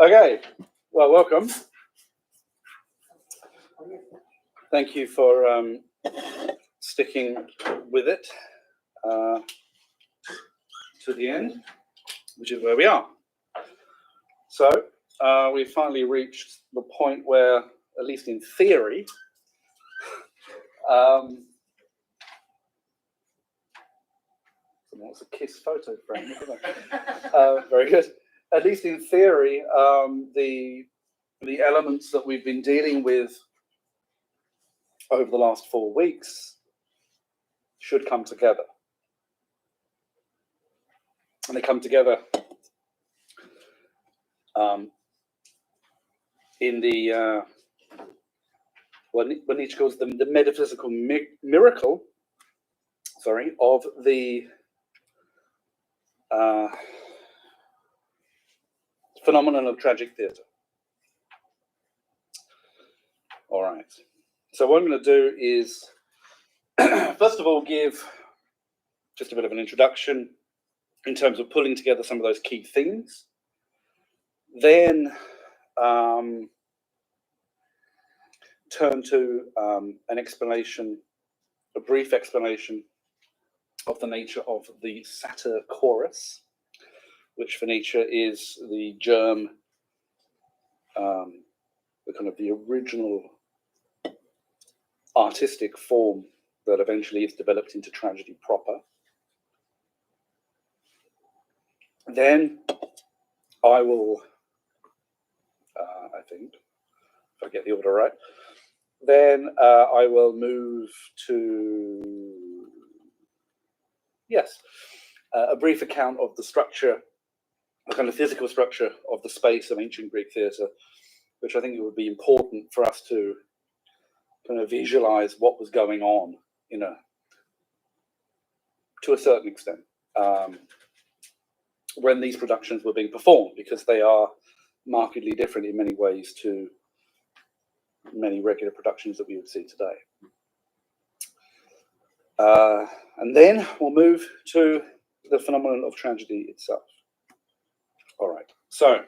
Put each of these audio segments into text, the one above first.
Okay, well, welcome. Thank you for sticking with it to the end, which is where we are. So we've finally reached the point where, at least in theory, what's a kiss photo frame? Very good. At least in theory, the elements that we've been dealing with over the last 4 weeks should come together. And they come together in the what Nietzsche calls the metaphysical miracle, of the phenomenon of tragic theatre. All right. So what I'm going to do is, first of all, give just a bit of an introduction in terms of pulling together some of those key themes. Then turn to an explanation, a brief explanation of the nature of the satyr chorus, which for Nietzsche is the germ, the original artistic form that eventually is developed into tragedy proper. Then I will, I think, if I get the order right, then I will move to, a brief account of the structure, the kind of physical structure of the space of ancient Greek theatre, which I think it would be important for us to kind of visualize what was going on, to a certain extent, when these productions were being performed, because they are markedly different in many ways to many regular productions that we would see today. And then we'll move to the phenomenon of tragedy itself. All right, so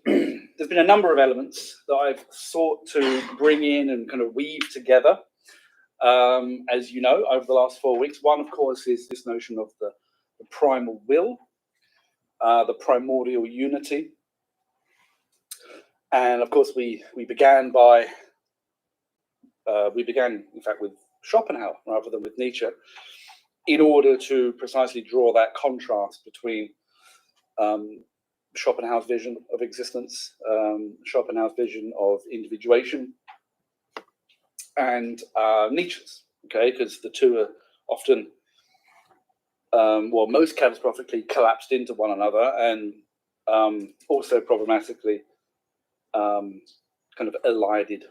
there's been a number of elements that I've sought to bring in and kind of weave together, as you know, over the last 4 weeks. One, of course, is this notion of the primal will, the primordial unity. And of course, we began, in fact, with Schopenhauer rather than with Nietzsche, in order to precisely draw that contrast between Schopenhauer's vision of existence, Schopenhauer's vision of individuation, and Nietzsche's, because the two are often, most catastrophically collapsed into one another, and also problematically kind of elided.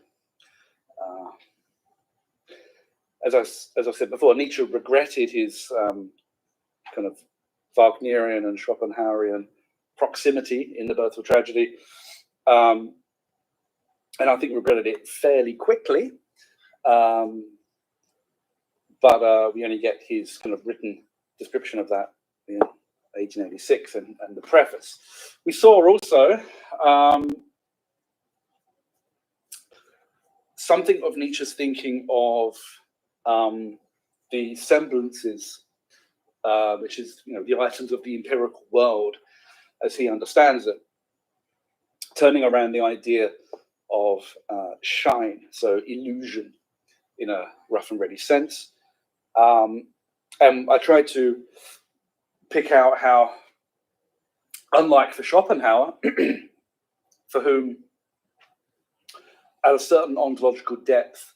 As I said before, Nietzsche regretted his kind of Wagnerian and Schopenhauerian proximity in The Birth of Tragedy, and I think regretted it fairly quickly, but we only get his kind of written description of that in 1886 and the preface. We saw also something of Nietzsche's thinking of the semblances, which is the items of the empirical world as he understands it, turning around the idea of shine, so illusion in a rough and ready sense. And I tried to pick out how, unlike for Schopenhauer, for whom at a certain ontological depth,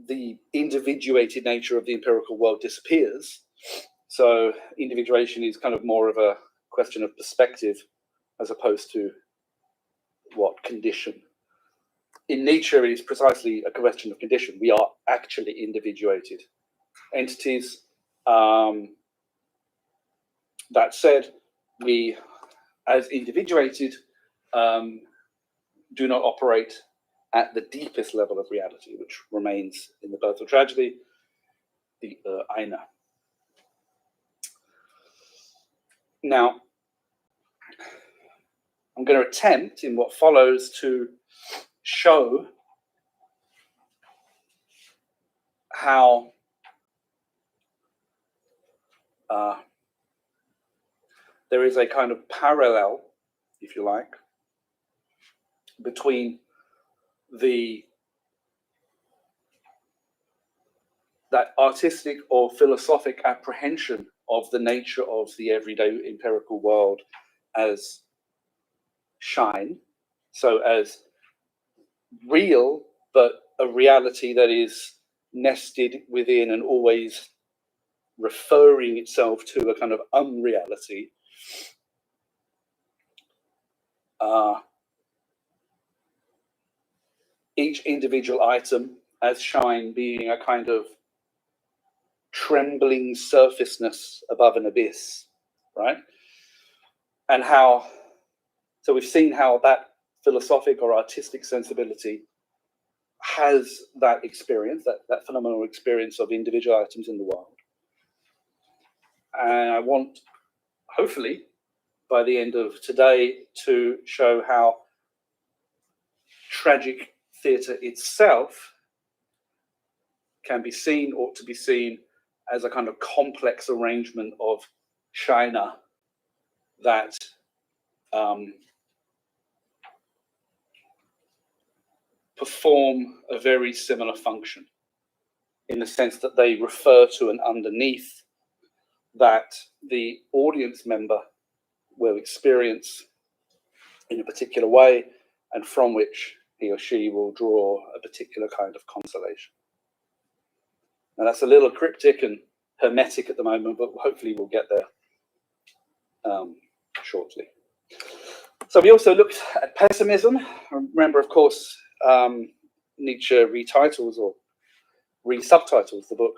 the individuated nature of the empirical world disappears. So individuation is kind of more of a question of perspective as opposed to what condition. In Nietzsche, it is precisely a question of condition. We are actually individuated entities. That said, we, as individuated, do not operate at the deepest level of reality, which remains in The Birth of Tragedy, the Eine. Now, going to attempt in what follows to show how there is a kind of parallel, if you like, between that artistic or philosophic apprehension of the nature of the everyday empirical world as shine, so as real, but a reality that is nested within and always referring itself to a kind of unreality. Each individual item as shine being a kind of trembling surfaceness above an abyss, right? And how, so we've seen how that philosophic or artistic sensibility has that experience, that phenomenal experience of individual items in the world. And I want, hopefully, by the end of today, to show how tragic theatre itself can be seen, ought to be seen, as a kind of complex arrangement of China that perform a very similar function, in the sense that they refer to an underneath that the audience member will experience in a particular way, and from which he or she will draw a particular kind of consolation. Now that's a little cryptic and hermetic at the moment, but hopefully we'll get there shortly. So we also looked at pessimism. Remember, of course, Nietzsche retitles or re-subtitles the book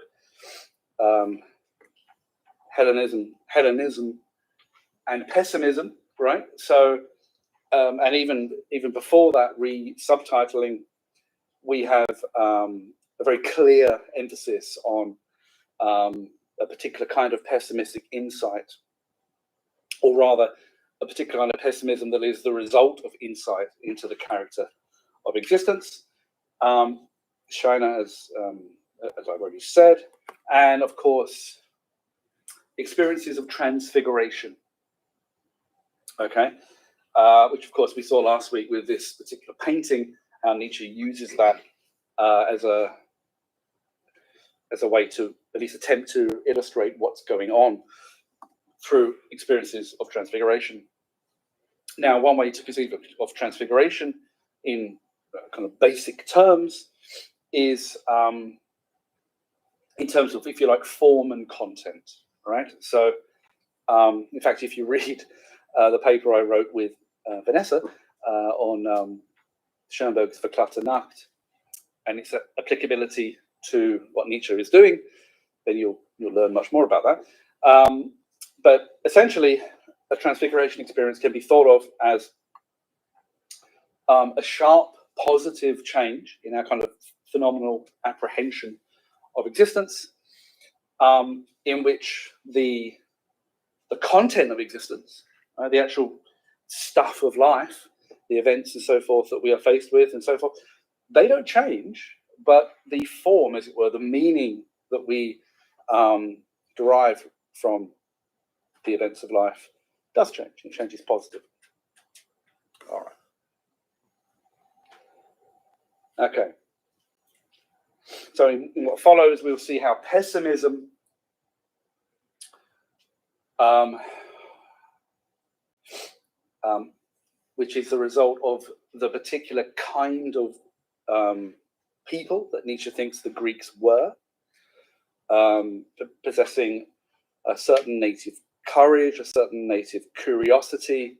Hellenism and Pessimism, right? So, and even before that re-subtitling, we have a very clear emphasis on a particular kind of pessimistic insight, or rather, a particular kind of pessimism that is the result of insight into the character of existence. China, as I've already said, and of course, experiences of transfiguration. Okay, which of course we saw last week with this particular painting, how Nietzsche uses that as a way to at least attempt to illustrate what's going on through experiences of transfiguration. Now, one way to conceive of transfiguration in kind of basic terms is in terms of, if you like, form and content, right? So, in fact, if you read the paper I wrote with Vanessa on Schoenberg's Verklärte Nacht and its applicability to what Nietzsche is doing, then you'll learn much more about that. But essentially, a transfiguration experience can be thought of as a sharp, positive change in our kind of phenomenal apprehension of existence, in which the content of existence, the actual stuff of life, the events and so forth that we are faced with and so forth, they don't change, but the form, as it were, the meaning that we derive from the events of life does change, and change is positive. All right. Okay. So in what follows, we'll see how pessimism which is the result of the particular kind of people that Nietzsche thinks the Greeks were, possessing a certain native courage, a certain native curiosity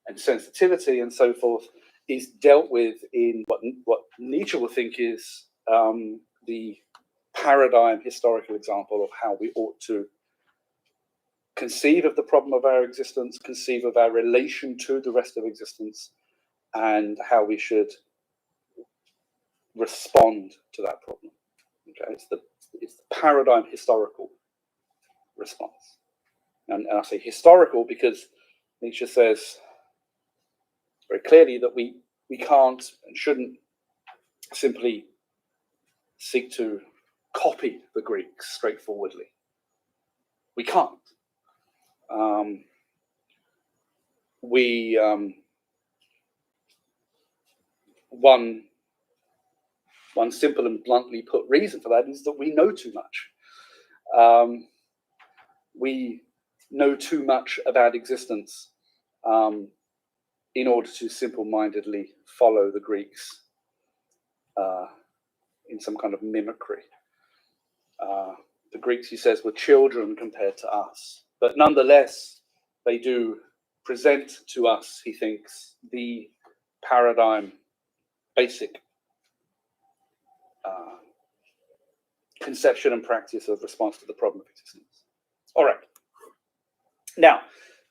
and sensitivity and so forth, is dealt with in what Nietzsche will think is the paradigm historical example of how we ought to conceive of the problem of our existence, conceive of our relation to the rest of existence, and how we should respond to that problem. Okay, it's the paradigm historical response. And I say historical because Nietzsche says very clearly that we can't and shouldn't simply seek to copy the Greeks straightforwardly. We can't. One simple and bluntly put reason for that is that we know too much. We know too much about existence in order to simple-mindedly follow the Greeks in some kind of mimicry. The Greeks, he says, were children compared to us, but nonetheless, they do present to us, he thinks, the paradigm, basic conception and practice of response to the problem of existence. All right. Now,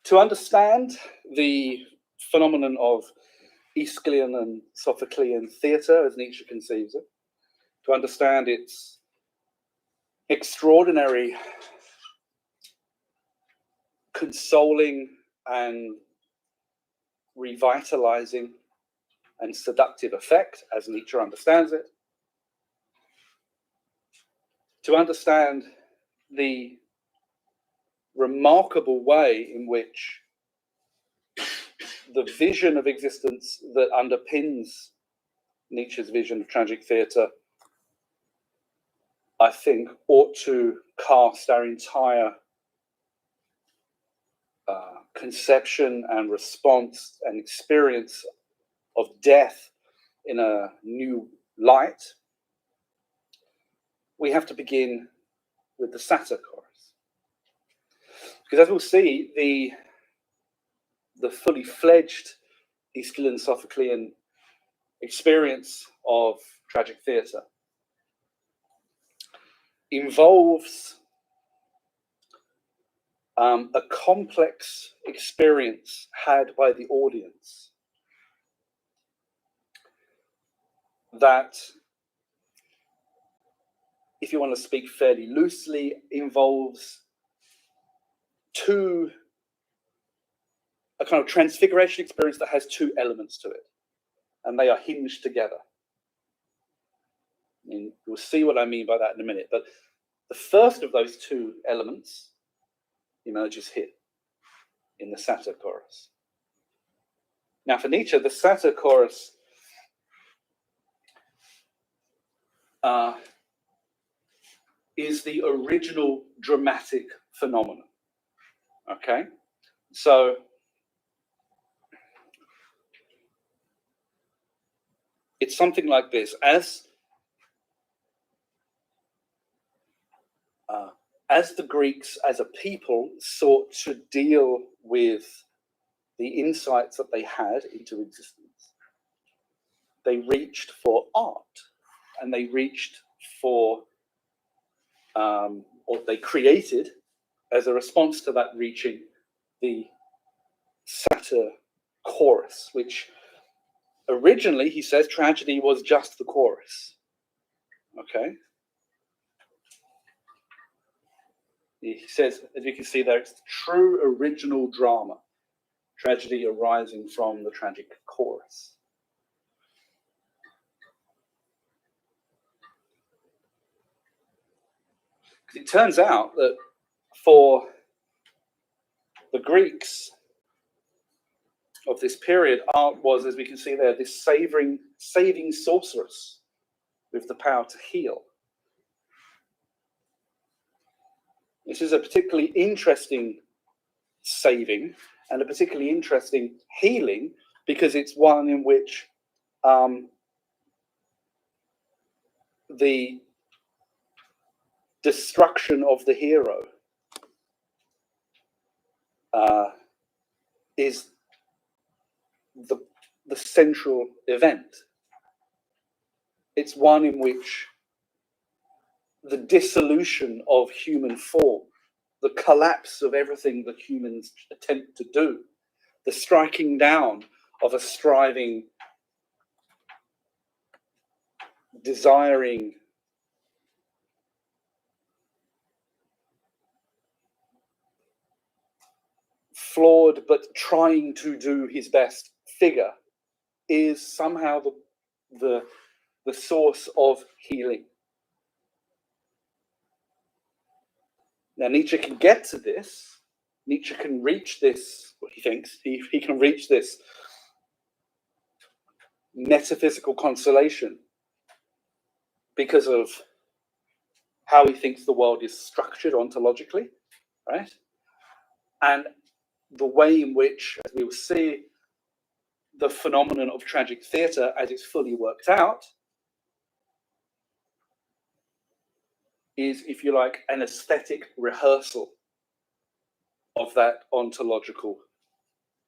to understand the phenomenon of Aeschylean and Sophoclean theatre, as Nietzsche conceives it, to understand its extraordinary, consoling and revitalizing and seductive effect, as Nietzsche understands it, to understand the remarkable way in which the vision of existence that underpins Nietzsche's vision of tragic theatre, I think, ought to cast our entire conception and response and experience of death in a new light. We have to begin with the satyr chorus. Because as we'll see, the fully fledged Aeschylean Sophoclean experience of tragic theatre involves a complex experience had by the audience that, if you want to speak fairly loosely, involves a kind of transfiguration experience that has two elements to it, and they are hinged together. And you'll see what I mean by that in a minute. But the first of those two elements emerges here in the satyr chorus. Now, for Nietzsche, the satyr chorus is the original dramatic phenomenon. Okay, so it's something like this: as the Greeks, as a people, sought to deal with the insights that they had into existence, they reached for art, and they reached for, or they created, as a response to that reaching, the satyr chorus, which originally, he says, tragedy was just the chorus. Okay? He says, as you can see there, it's the true original drama, tragedy arising from the tragic chorus. Because it turns out that for the Greeks of this period, art was, as we can see there, this saving sorceress with the power to heal. This is a particularly interesting saving and a particularly interesting healing, because it's one in which the destruction of the hero is the central event. It's one in which the dissolution of human form, the collapse of everything that humans attempt to do, the striking down of a striving, desiring, flawed but trying to do his best figure is somehow the source of healing. Now, Nietzsche can get to this. Nietzsche can reach this, what he thinks, he can reach this metaphysical consolation because of how he thinks the world is structured ontologically, right? And the way in which, as we will see, the phenomenon of tragic theatre, as it's fully worked out, is, if you like, an aesthetic rehearsal of that ontological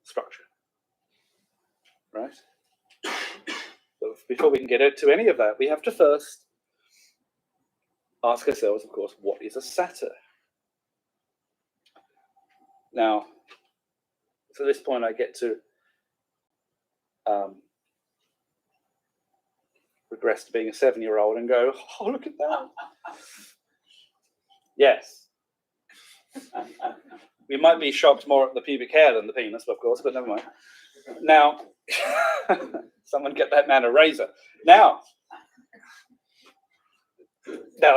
structure, right? So before we can get into any of that, we have to first ask ourselves, of course, what is a satyr? Now, to this point, I get to regress to being a 7-year-old and go, oh, look at that. Yes. We might be shocked more at the pubic hair than the penis, of course, but never mind. Now, someone get that man a razor. Now,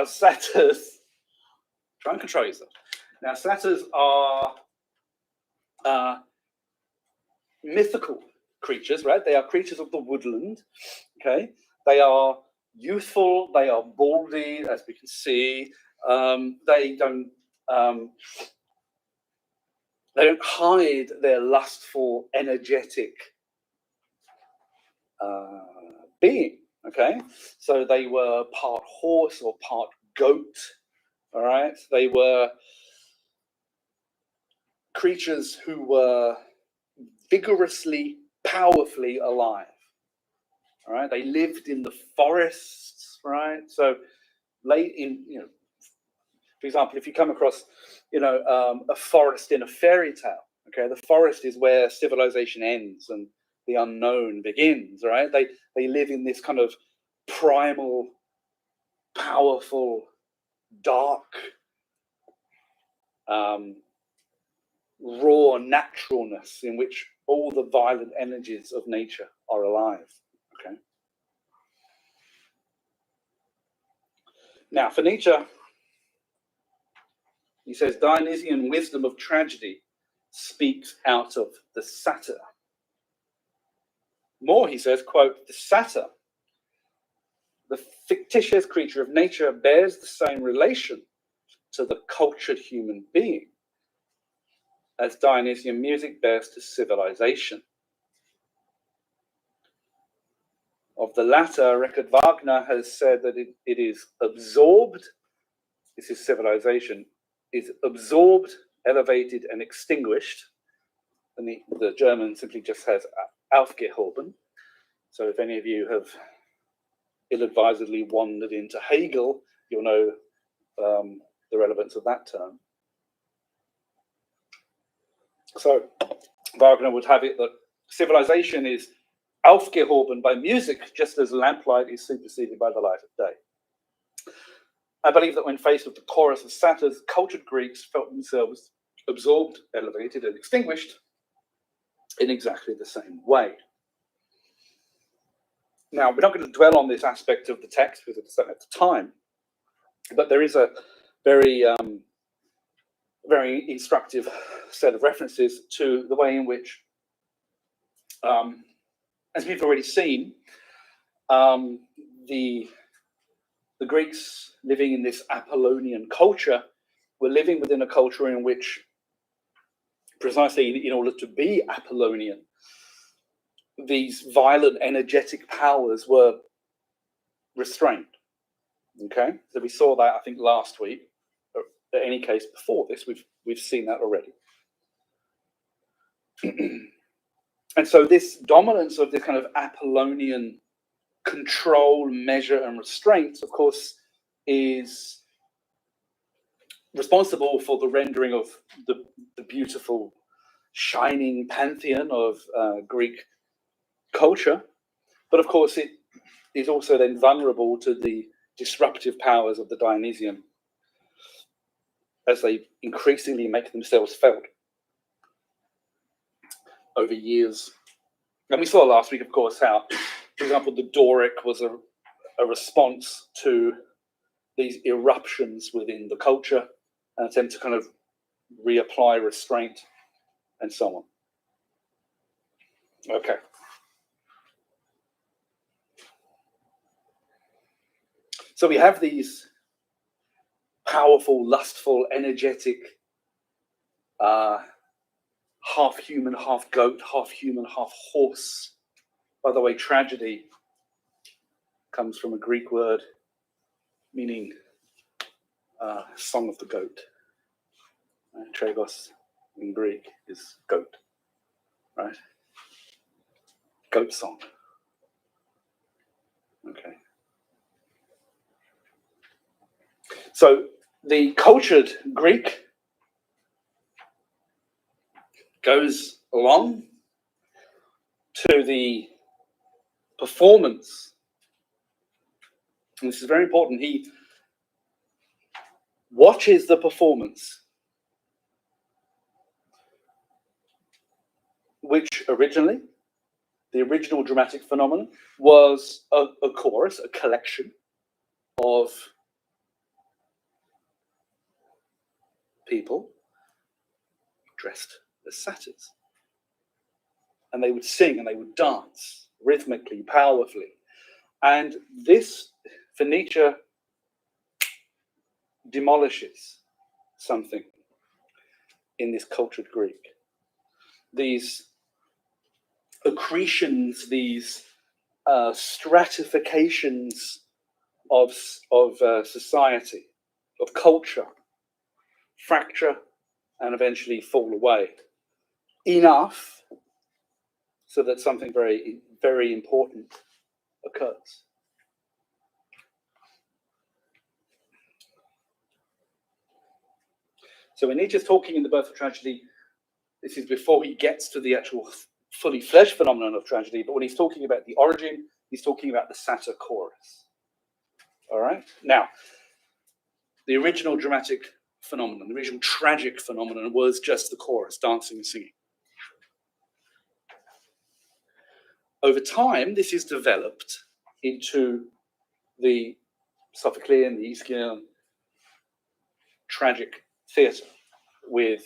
satyrs, try and control yourself. Now, satyrs are mythical creatures, right? They are creatures of the woodland, okay? They are youthful, they are baldy, as we can see. They don't hide their lustful, energetic being, okay? So they were part horse or part goat, all right? They were creatures who were vigorously, powerfully alive, all right? They lived in the forests, right? So late in, for example, if you come across, a forest in a fairy tale, okay, the forest is where civilization ends and the unknown begins, right? They live in this kind of primal, powerful, dark, raw naturalness in which all the violent energies of nature are alive, okay? Now, for Nietzsche, he says, Dionysian wisdom of tragedy speaks out of the satyr. More, he says, quote, the satyr, the fictitious creature of nature, bears the same relation to the cultured human being as Dionysian music bears to civilization. Of the latter, Richard Wagner has said that it is absorbed, this is civilization, is absorbed, elevated, and extinguished. And the German simply just has aufgehoben. So if any of you have ill-advisedly wandered into Hegel, you'll know the relevance of that term. So Wagner would have it that civilization is aufgehoben by music, just as lamplight is superseded by the light of day. I believe that when faced with the chorus of satyrs, cultured Greeks felt themselves absorbed, elevated, and extinguished in exactly the same way. Now, we're not going to dwell on this aspect of the text because it's at the time, but there is a very, very instructive set of references to the way in which, as we've already seen, the Greeks living in this Apollonian culture were living within a culture in which, precisely in order to be Apollonian, these violent, energetic powers were restrained. Okay, so we saw that, I think, last week. In any case, before this, we've seen that already. And so this dominance of this kind of Apollonian control, measure, and restraint, of course, is responsible for the rendering of the beautiful, shining pantheon of Greek culture. But of course, it is also then vulnerable to the disruptive powers of the Dionysian as they increasingly make themselves felt over years And we saw last week, of course, how, for example, the Doric was a response to these eruptions within the culture, an attempt to kind of reapply restraint and so on. Okay. So we have these powerful, lustful, energetic, half human, half goat, half human, half horse. By the way, tragedy comes from a Greek word meaning song of the goat. Tragos in Greek is goat, right? Goat song. Okay. So the cultured Greek goes along to the performance, and this is very important. He watches the performance, which originally, the original dramatic phenomenon, was a chorus, a collection of people dressed as satyrs. And they would sing and they would dance rhythmically, powerfully. And this, for Nietzsche, demolishes something in this cultured Greek. These accretions, these stratifications of society, of culture, fracture and eventually fall away. Enough so that something very, very important occurs. So when Nietzsche's talking in The Birth of Tragedy, this is before he gets to the actual fully fledged phenomenon of tragedy, but when he's talking about the origin, he's talking about the satyr chorus. All right? Now, the original dramatic phenomenon, the original tragic phenomenon was just the chorus, dancing and singing. Over time, this is developed into the Sophoclean, the Aeschylean tragic theatre with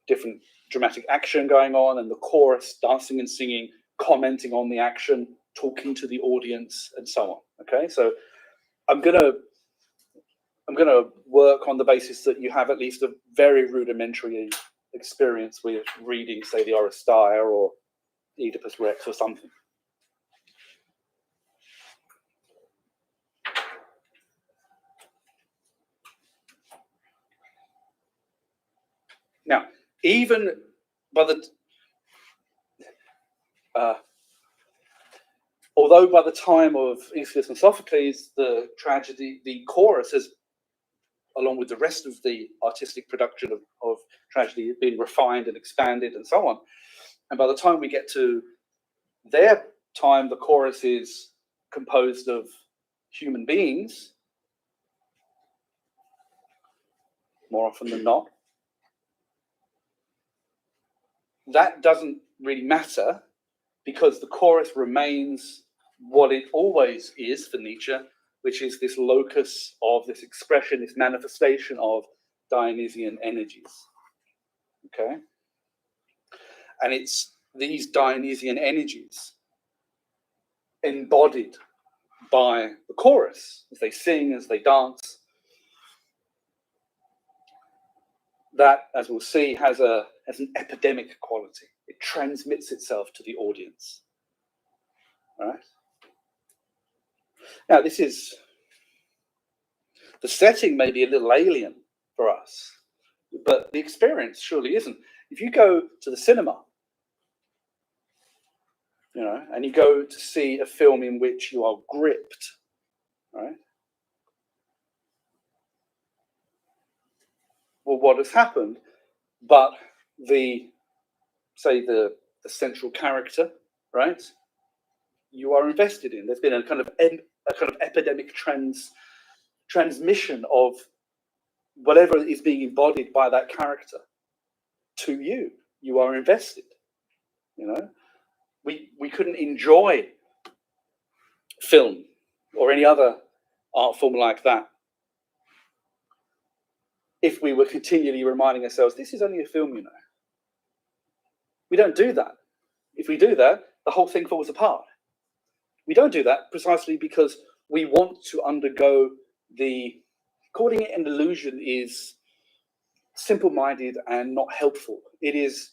different dramatic action going on and the chorus dancing and singing, commenting on the action, talking to the audience, and so on. Okay, so I'm gonna work on the basis that you have at least a very rudimentary experience with reading, say, the Oresteia or Oedipus Rex or something. Now, even by the although by the time of Aeschylus and Sophocles, the tragedy, the chorus has, along with the rest of the artistic production of tragedy, been refined and expanded and so on. And by the time we get to their time, the chorus is composed of human beings, more often than not. That doesn't really matter because the chorus remains what it always is for Nietzsche, which is this locus of this expression, this manifestation of Dionysian energies. Okay? And it's these Dionysian energies embodied by the chorus as they sing, as they dance, that, as we'll see, has an epidemic quality. It transmits itself to the audience. All right? Now, this is, the setting may be a little alien for us, but the experience surely isn't. If you go to the cinema, and you go to see a film in which you are gripped, right? Well, what has happened? But the central character, right? You are invested in. There's been a kind of epidemic transmission of whatever is being embodied by that character to you. You are invested. We we couldn't enjoy film or any other art form like that if we were continually reminding ourselves, this is only a film, you know. We don't do that. If we do that, the whole thing falls apart. We don't do that precisely because we want to undergo calling it an illusion is simple-minded and not helpful. It is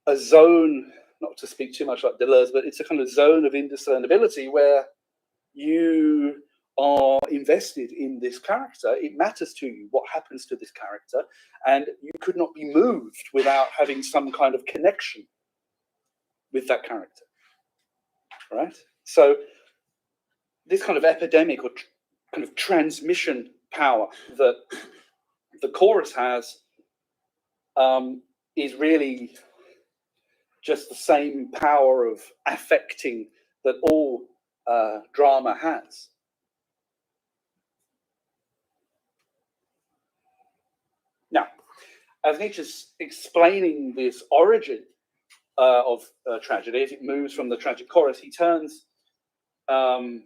a zone, not to speak too much like Deleuze, but it's a kind of zone of indiscernibility where you are invested in this character. It matters to you what happens to this character, and you could not be moved without having some kind of connection with that character, right? So this kind of epidemic or kind of transmission power that the chorus has is really just the same power of affecting that all drama has. Now, as Nietzsche's explaining this origin of tragedy, as it moves from the tragic chorus, he turns,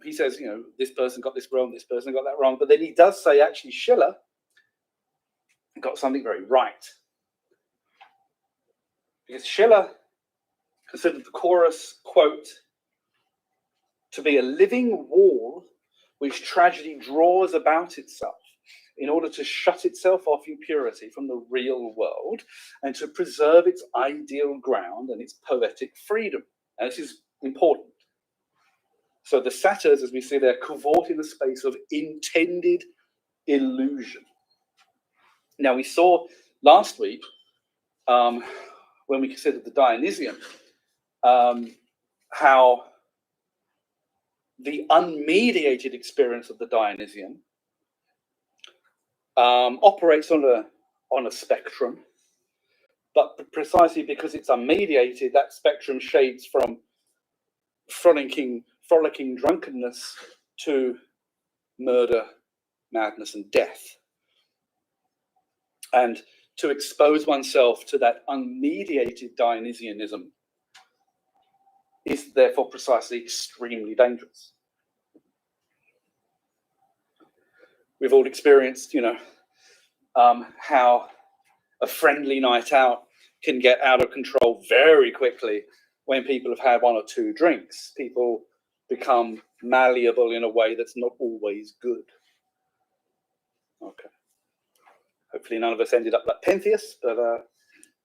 he says, you know, this person got this wrong, this person got that wrong, but then he does say, actually, Schiller got something very right. Because Schiller considered the chorus, quote, to be a living wall which tragedy draws about itself in order to shut itself off in purity from the real world and to preserve its ideal ground and its poetic freedom. And this is important. So the satyrs, as we see there, cavort in the space of intended illusion. Now, we saw last week, when we considered the Dionysian, how the unmediated experience of the Dionysian operates on a spectrum, but precisely because it's unmediated, that spectrum shades from frolicking drunkenness to murder, madness, and death. And to expose oneself to that unmediated Dionysianism is therefore precisely extremely dangerous. We've all experienced, you know, how a friendly night out can get out of control very quickly when people have had one or two drinks. People become malleable in a way that's not always good. Okay. Hopefully none of us ended up like Pentheus, but I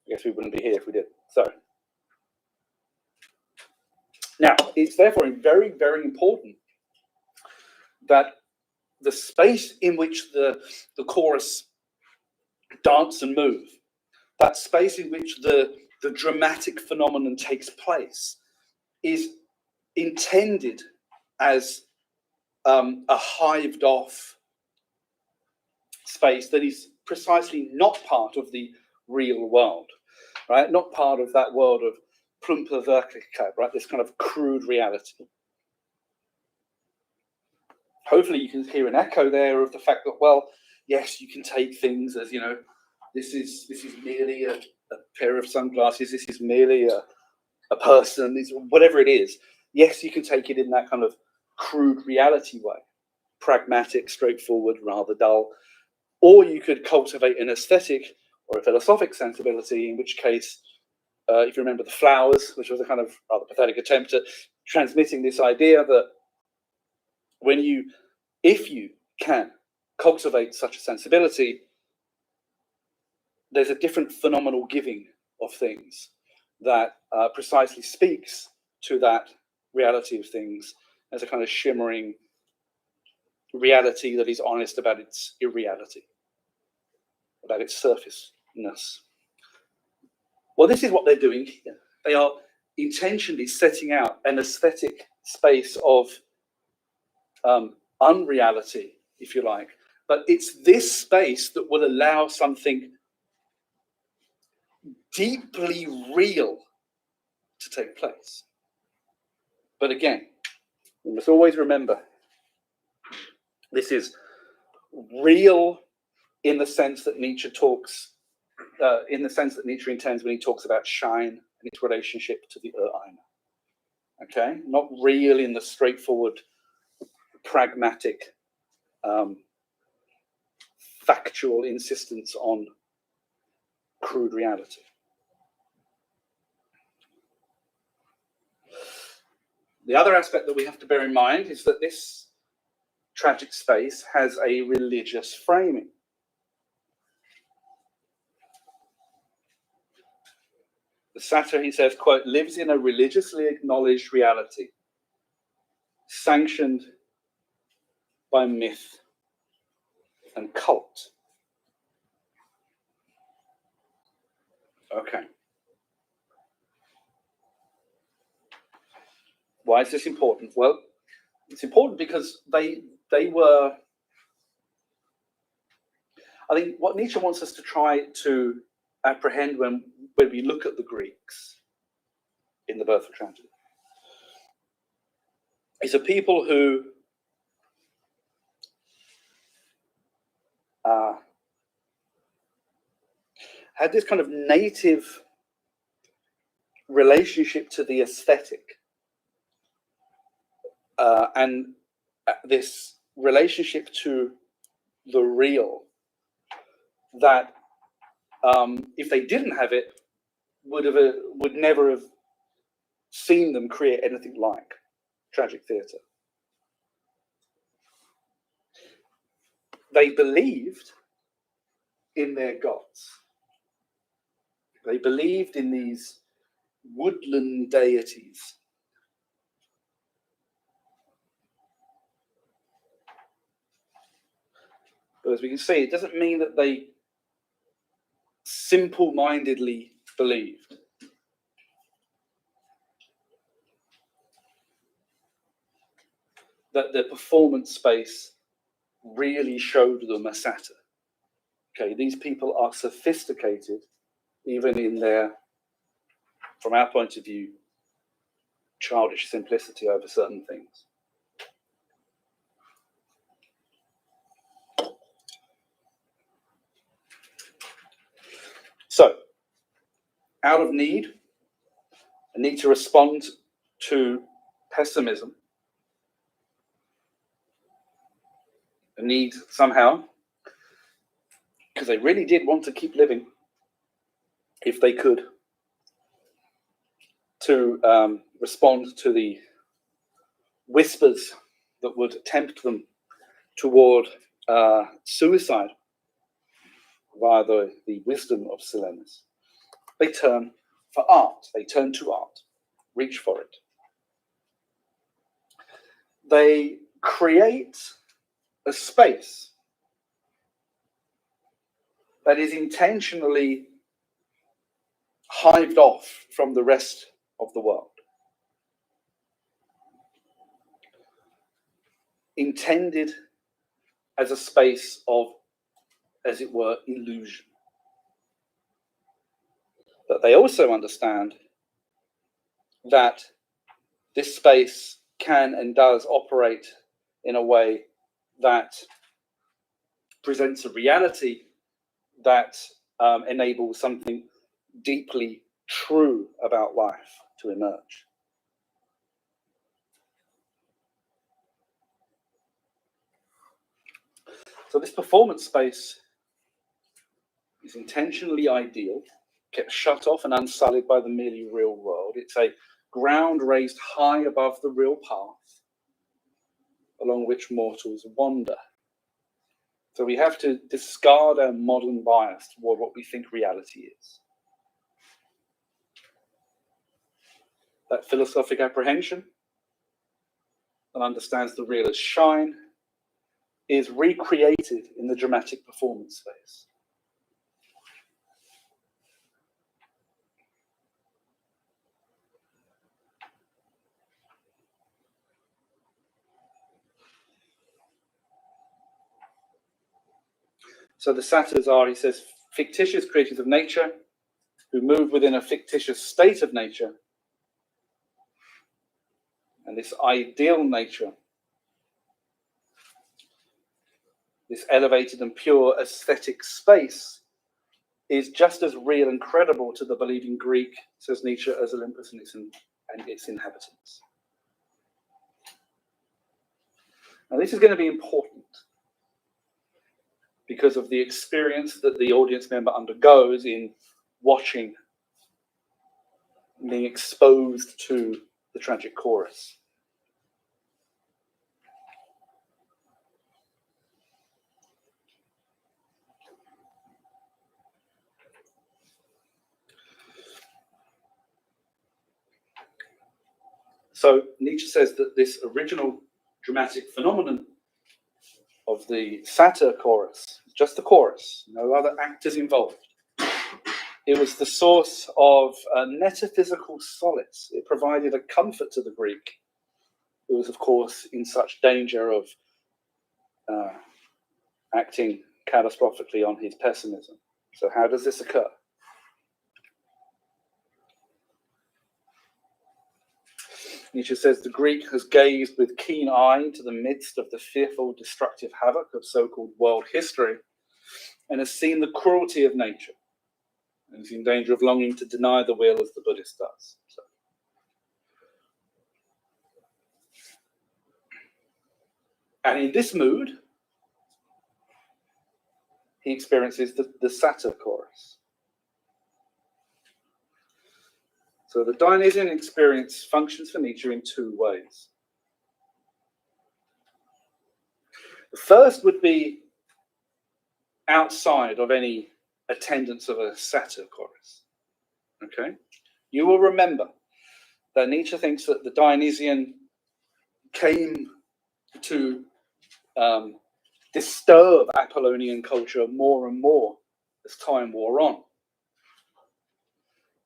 guess we wouldn't be here if we did. So now, it's therefore very, very important that the space in which the chorus dance and move, that space in which the dramatic phenomenon takes place, is intended as a hived off space that is precisely not part of the real world, right? Not part of that world of plumpe Wirklichkeit, right? This kind of crude reality. Hopefully you can hear an echo there of the fact that, well, yes, you can take things as, you know, this is merely a pair of sunglasses, this is merely a person, whatever it is. Yes, you can take it in that kind of crude reality way, pragmatic, straightforward, rather dull. Or you could cultivate an aesthetic or a philosophic sensibility, in which case, if you remember The Flowers, which was a kind of rather pathetic attempt at transmitting this idea that if you can cultivate such a sensibility, there's a different phenomenal giving of things that precisely speaks to that reality of things as a kind of shimmering reality that is honest about its irreality, about its surfaceness. Well, this is what they're doing here. They are intentionally setting out an aesthetic space of unreality, if you like. But it's this space that will allow something deeply real to take place. But again, we must always remember, this is real in the sense that Nietzsche talks, in the sense that Nietzsche intends when he talks about shine and its relationship to the Ureinner. Okay, not real in the straightforward, pragmatic, factual insistence on crude reality. The other aspect that we have to bear in mind is that this tragic space has a religious framing. The satyr, he says, quote, lives in a religiously acknowledged reality, sanctioned by myth and cult. Okay. Why is this important? Well, it's important because they were, I think what Nietzsche wants us to try to apprehend when we look at the Greeks in The Birth of Tragedy is a people who had this kind of native relationship to the aesthetic, and this relationship to the real that if they didn't have it, would never have seen them create anything like tragic theatre. They believed in their gods. They believed in these woodland deities. But as we can see, it doesn't mean that they simple-mindedly believed. That the performance space really showed them a satyr. Okay, these people are sophisticated, even in their, from our point of view, childish simplicity over certain things. So, out of need, a need to respond to pessimism, a need somehow, because they really did want to keep living, if they could, to respond to the whispers that would tempt them toward suicide via the wisdom of Silenus. They turn for art. They turn to art, reach for it. They create a space that is intentionally hived off from the rest of the world, intended as a space of, as it were, illusion. But they also understand that this space can and does operate in a way that presents a reality that enables something deeply true about life to emerge. So this performance space is intentionally ideal, kept shut off and unsullied by the merely real world. It's a ground raised high above the real path along which mortals wander. So we have to discard our modern bias toward what we think reality is. That philosophic apprehension that understands the real as shine is recreated in the dramatic performance space. So the satyrs are, he says, fictitious creatures of nature who move within a fictitious state of nature. And this ideal nature, this elevated and pure aesthetic space, is just as real and credible to the believing Greek, says Nietzsche, as Olympus and its inhabitants. Now, this is going to be important because of the experience that the audience member undergoes in watching, being exposed to the tragic chorus. So Nietzsche says that this original dramatic phenomenon of the satyr chorus, just the chorus, no other actors involved. It was the source of a metaphysical solace. It provided a comfort to the Greek, who was, of course, in such danger of acting catastrophically on his pessimism. So how does this occur? Nietzsche says the Greek has gazed with keen eye into the midst of the fearful, destructive havoc of so-called world history and has seen the cruelty of nature and is in danger of longing to deny the will as the Buddhist does. So. And in this mood, he experiences the satyr chorus. So the Dionysian experience functions for Nietzsche in two ways. The first would be outside of any attendance of a satyr chorus. Okay? You will remember that Nietzsche thinks that the Dionysian came to disturb Apollonian culture more and more as time wore on.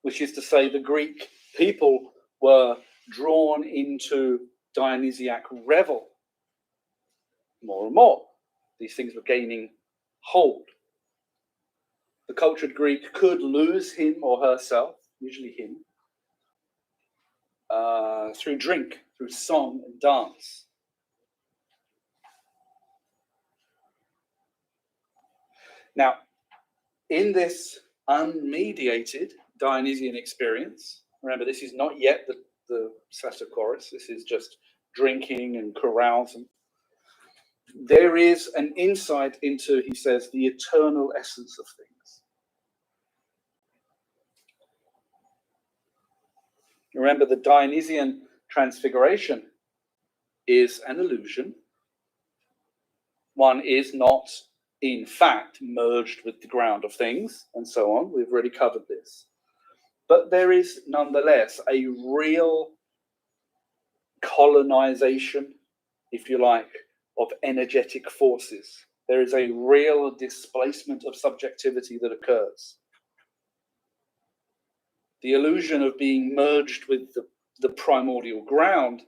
Which is to say, the Greek people were drawn into Dionysiac revel more and more. These things were gaining hold. The cultured Greek could lose him or herself, usually him, through drink, through song and dance. Now, in this unmediated Dionysian experience, remember, this is not yet the satyr chorus, this is just drinking and carousing. There is an insight into, he says, the eternal essence of things. Remember, the Dionysian transfiguration is an illusion. One is not, in fact, merged with the ground of things, and so on. We've already covered this. But there is, nonetheless, a real colonization, if you like, of energetic forces. There is a real displacement of subjectivity that occurs. The illusion of being merged with the primordial ground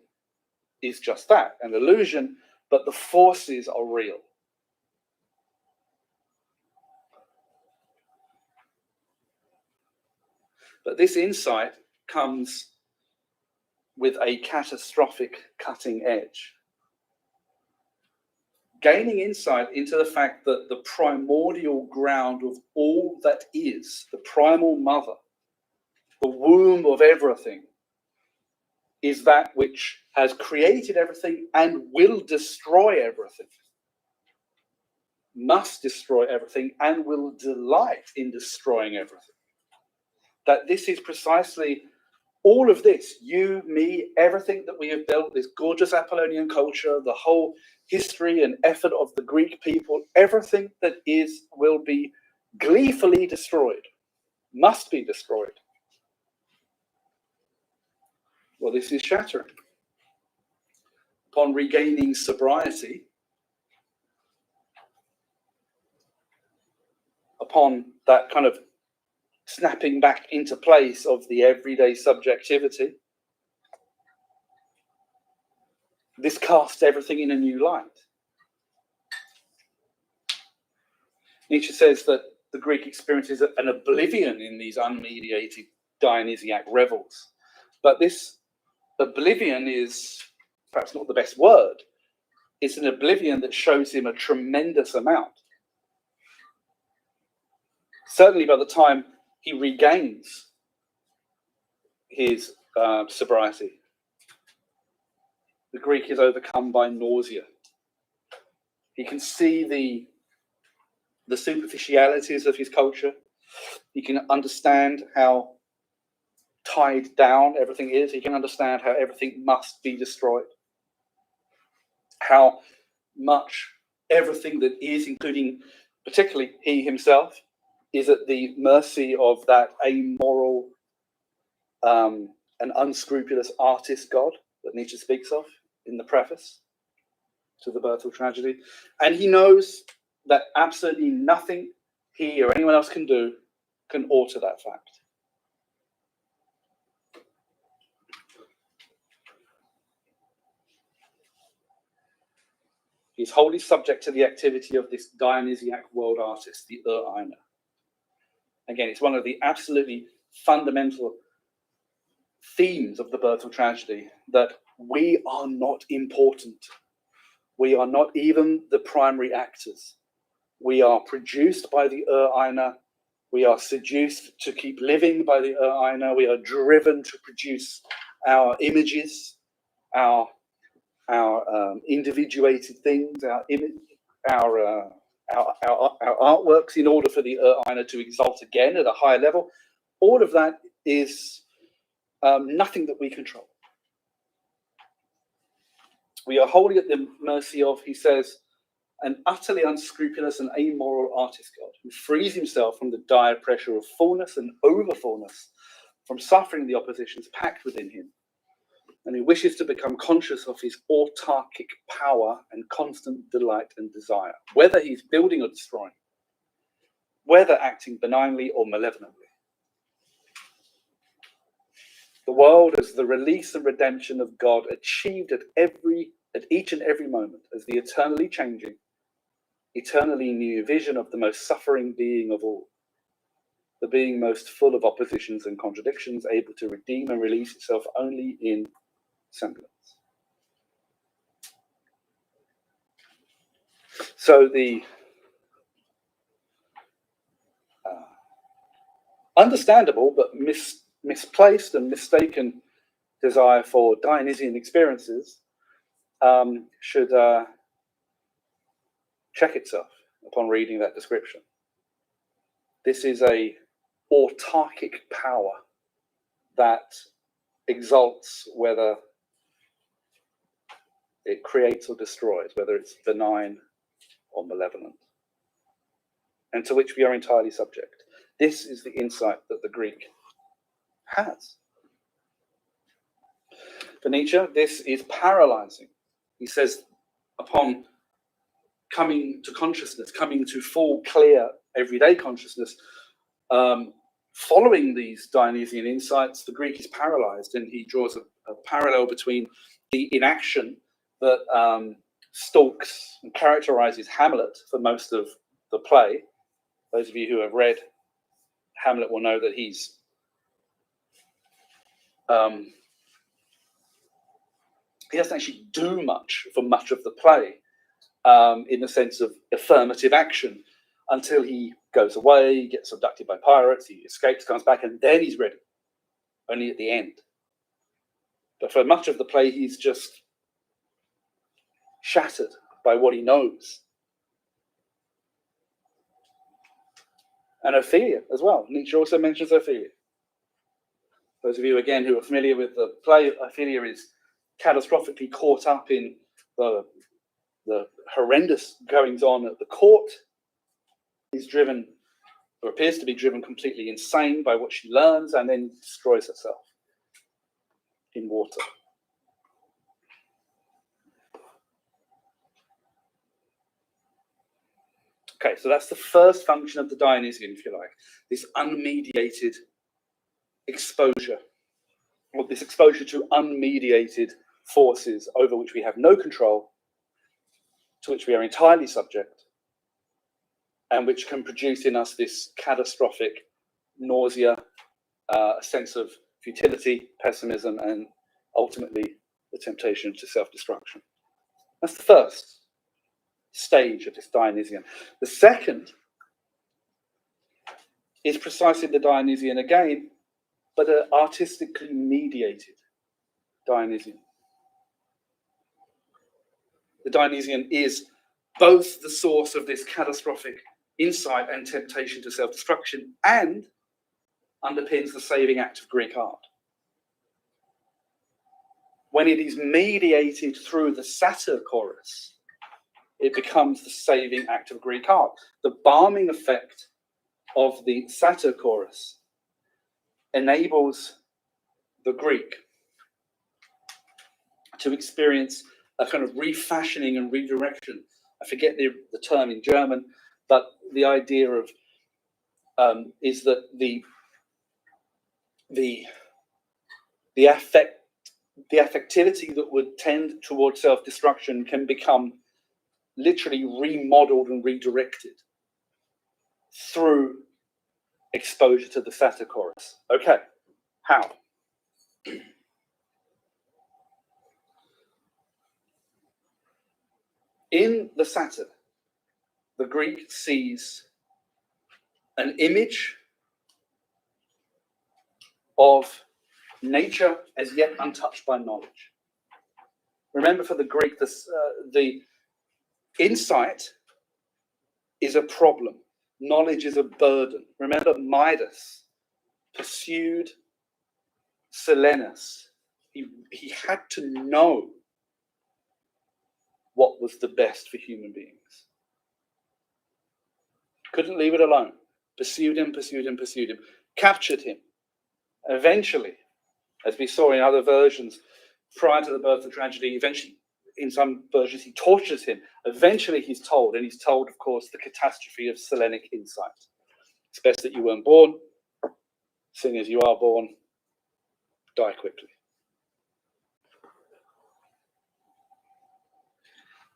is just that, an illusion, but the forces are real. But this insight comes with a catastrophic cutting edge. Gaining insight into the fact that the primordial ground of all that is, the primal mother, the womb of everything, is that which has created everything and will destroy everything. Must destroy everything and will delight in destroying everything. That this is precisely all of this, you, me, everything that we have built, this gorgeous Apollonian culture, the whole history and effort of the Greek people, everything that is will be gleefully destroyed, must be destroyed. Well, this is shattering. Upon regaining sobriety, upon that kind of snapping back into place of the everyday subjectivity, this casts everything in a new light. Nietzsche says that the Greek experiences an oblivion in these unmediated Dionysiac revels. But this oblivion is perhaps not the best word. It's an oblivion that shows him a tremendous amount. Certainly by the time he regains his sobriety, the Greek is overcome by nausea. He can see the superficialities of his culture. He can understand how tied down everything is. He can understand how everything must be destroyed. How much everything that is, including particularly he himself, is at the mercy of that amoral and unscrupulous artist God that Nietzsche speaks of in the preface to The Birth of Tragedy. And he knows that absolutely nothing he or anyone else can do can alter that fact. He's wholly subject to the activity of this Dionysiac world artist, the Einer. Again, it's one of the absolutely fundamental themes of The Birth of Tragedy, that we are not important. We are not even the primary actors. We are produced by the Einer. We are seduced to keep living by the Einer. We are driven to produce our images, our individuated things, our artworks, in order for the Einer to exalt again at a higher level. All of that is nothing that we control. We are wholly at the mercy of, he says, an utterly unscrupulous and amoral artist God who frees himself from the dire pressure of fullness and overfullness, from suffering the oppositions packed within him, and who wishes to become conscious of his autarkic power and constant delight and desire, whether he's building or destroying, whether acting benignly or malevolently. The world as the release and redemption of God, achieved at each and every moment as the eternally changing, eternally new vision of the most suffering being of all, the being most full of oppositions and contradictions, able to redeem and release itself only in semblance. So the understandable but misplaced and mistaken desire for Dionysian experiences should check itself upon reading that description. This is a autarkic power that exalts whether it creates or destroys, whether it's benign or malevolent, and to which we are entirely subject. This is the insight that the Greek has. For Nietzsche, this is paralyzing. He says, upon coming to consciousness, coming to full, clear, everyday consciousness, following these Dionysian insights, the Greek is paralyzed, and he draws a parallel between the inaction that stalks and characterizes Hamlet for most of the play. Those of you who have read Hamlet will know that he doesn't actually do much for much of the play in the sense of affirmative action until he goes away, gets abducted by pirates, he escapes, comes back, and then he's ready, only at the end. But for much of the play, he's just shattered by what he knows. And Ophelia as well. Nietzsche also mentions Ophelia. Those of you, again, who are familiar with the play, Ophelia is catastrophically caught up in the horrendous goings-on at the court. Is driven, or appears to be driven, completely insane by what she learns, and then destroys herself in water. Okay, so that's the first function of the Dionysian, if you like, this unmediated exposure, or this exposure to unmediated forces over which we have no control, to which we are entirely subject, and which can produce in us this catastrophic nausea, a sense of futility, pessimism, and ultimately the temptation to self-destruction. That's the first stage of this Dionysian. The second is precisely the Dionysian again, but an artistically mediated Dionysian. The Dionysian is both the source of this catastrophic insight and temptation to self-destruction, and underpins the saving act of Greek art. When it is mediated through the satyr chorus, it becomes the saving act of Greek art. The balming effect of the satyr chorus enables the Greek to experience a kind of refashioning and redirection. I forget the term in German, but the idea of is that the affectivity that would tend towards self-destruction can become literally remodeled and redirected through exposure to the satyr chorus. Okay, how? In the satyr, the Greek sees an image of nature as yet untouched by knowledge. Remember, for the Greek, the insight is a problem. Knowledge is a burden. Remember, Midas pursued Silenus. He had to know what was the best for human beings. Couldn't leave it alone. Pursued him, captured him. Eventually, as we saw in other versions, prior to the birth of tragedy, eventually, in some versions, he tortures him. Eventually, he's told, and he's told, of course, the catastrophe of Selenic insight. It's best that you weren't born. Seeing as you are born, die quickly.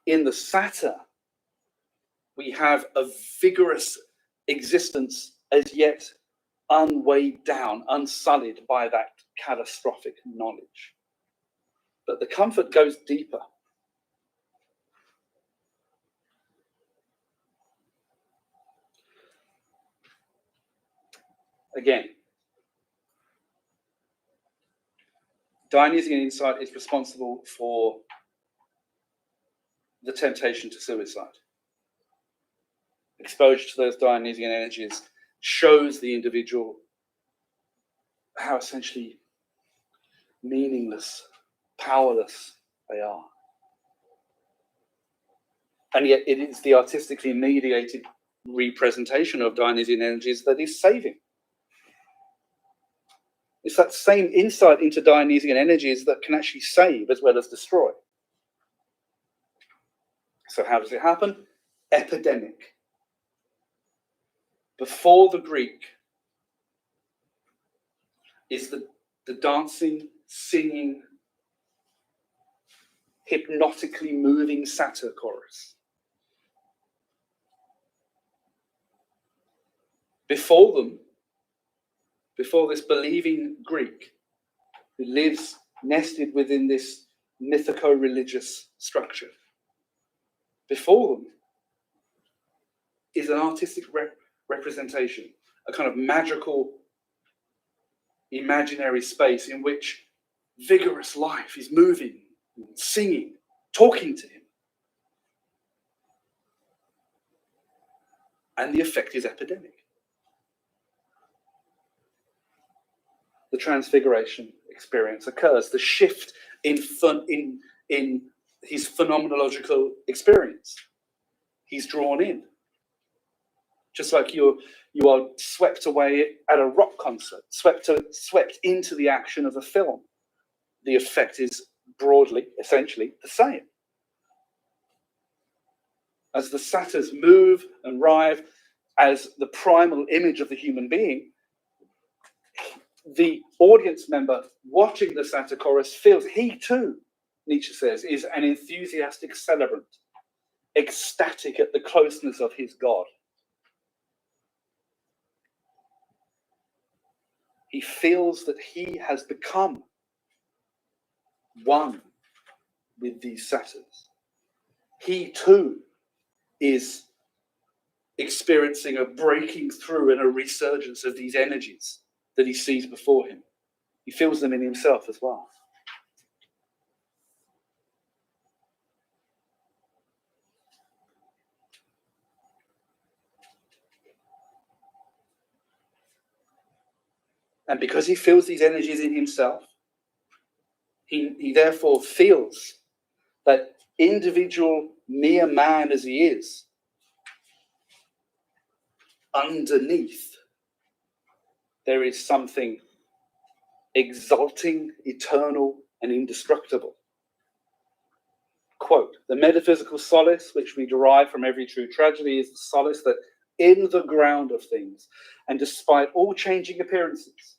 In the satyr, we have a vigorous existence as yet unweighed down, unsullied by that catastrophic knowledge. But the comfort goes deeper. Again, Dionysian insight is responsible for the temptation to suicide. Exposure to those Dionysian energies shows the individual how essentially meaningless, powerless they are. And yet it is the artistically mediated representation of Dionysian energies that is saving. It's that same insight into Dionysian energies that can actually save as well as destroy. So how does it happen? Epidemic. Before the Greek is the dancing, singing, hypnotically moving satyr chorus. Before them, before this believing Greek who lives nested within this mythico-religious structure, before them is an artistic representation, a kind of magical, imaginary space in which vigorous life is moving, singing, talking to him. And the effect is epidemic. The transfiguration experience occurs, the shift in his phenomenological experience. He's drawn in. Just like you are swept away at a rock concert, swept into the action of a film. The effect is broadly, essentially, the same. As the satyrs move and writhe as the primal image of the human being, the audience member watching the satyr chorus feels he too, Nietzsche says, is an enthusiastic celebrant, ecstatic at the closeness of his God. He feels that he has become one with these satyrs. He too is experiencing a breaking through and a resurgence of these energies that he sees before him. He feels them in himself as well. And because he feels these energies in himself, he therefore feels that individual mere man as he is, underneath there is something exalting, eternal, and indestructible. Quote, "The metaphysical solace which we derive from every true tragedy is the solace that in the ground of things, and despite all changing appearances,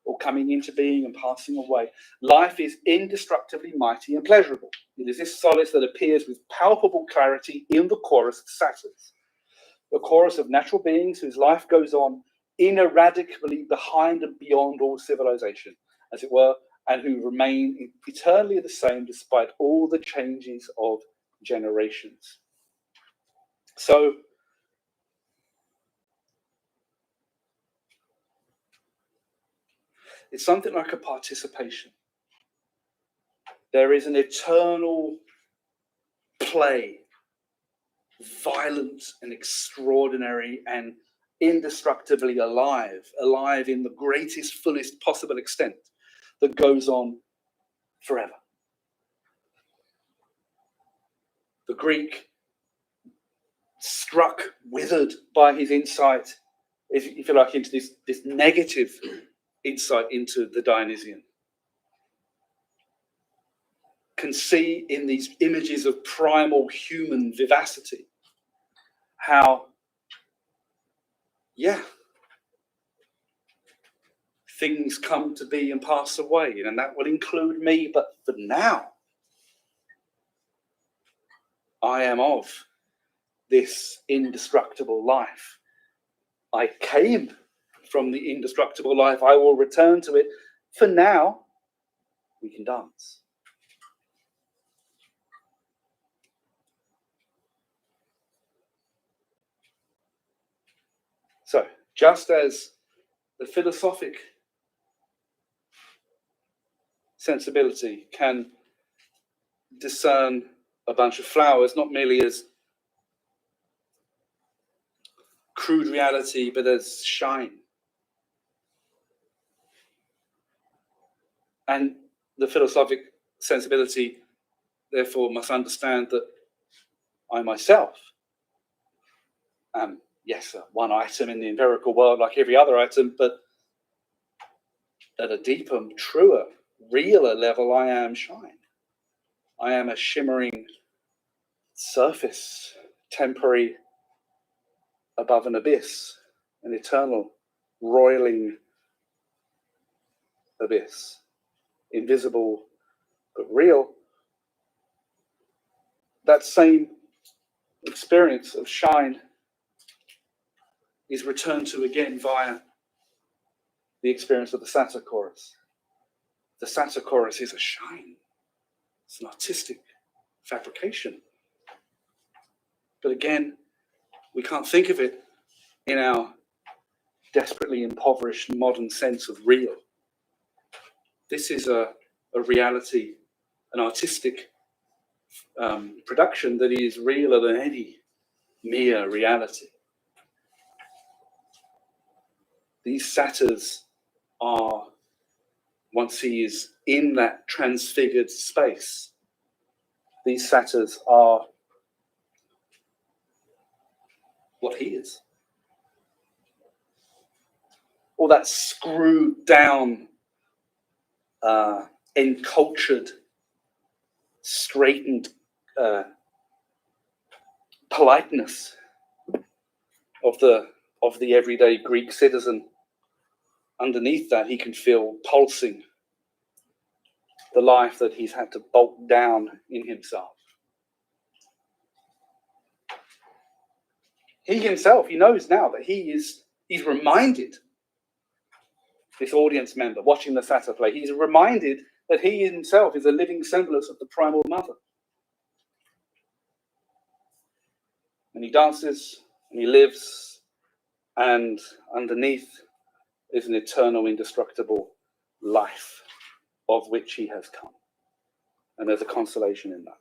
or coming into being and passing away, life is indestructibly mighty and pleasurable. It is this solace that appears with palpable clarity in the chorus of satyrs, the chorus of natural beings whose life goes on ineradicably behind and beyond all civilization, as it were, and who remain eternally the same despite all the changes of generations." So, it's something like a participation. There is an eternal play, violent and extraordinary and indestructibly alive in the greatest, fullest possible extent, that goes on forever. The Greek, struck, withered by his insight, if you like, into this negative insight into the Dionysian, can see in these images of primal human vivacity how, yeah, things come to be and pass away, and that will include me, but for now, I am of this indestructible life. I came from the indestructible life. I will return to it. For now, we can dance. So, just as the philosophic sensibility can discern a bunch of flowers not merely as crude reality, but as shine, and the philosophic sensibility therefore must understand that I myself am, yes, one item in the empirical world like every other item, but at a deeper, truer, realer level, I am shine. I am a shimmering surface, temporary above an abyss, an eternal, roiling abyss, invisible but real. That same experience of shine is returned to again via the experience of the satyr chorus. The satyr chorus is a shine. It's an artistic fabrication. But again, we can't think of it in our desperately impoverished modern sense of real. This is a reality, an artistic production that is realer than any mere reality. These satyrs are, once he is in that transfigured space, these satyrs are what he is. All that screwed down, encultured, straightened politeness of the everyday Greek citizen. Underneath that, he can feel pulsing the life that he's had to bolt down in himself. He himself, he knows now that he's reminded, this audience member watching the satyr play, he's reminded that he himself is a living semblance of the primal mother. And he dances, and he lives, and underneath is an eternal, indestructible life of which he has come. And there's a consolation in that.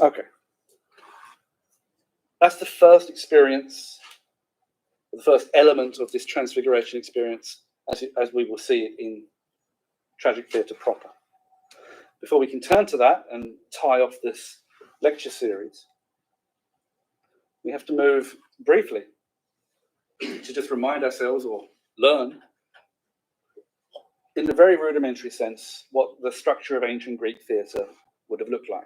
Okay. That's the first experience, the first element of this transfiguration experience, as we will see it in tragic theatre proper. Before we can turn to that and tie off this lecture series, we have to move briefly to just remind ourselves or learn, in a very rudimentary sense, what the structure of ancient Greek theatre would have looked like.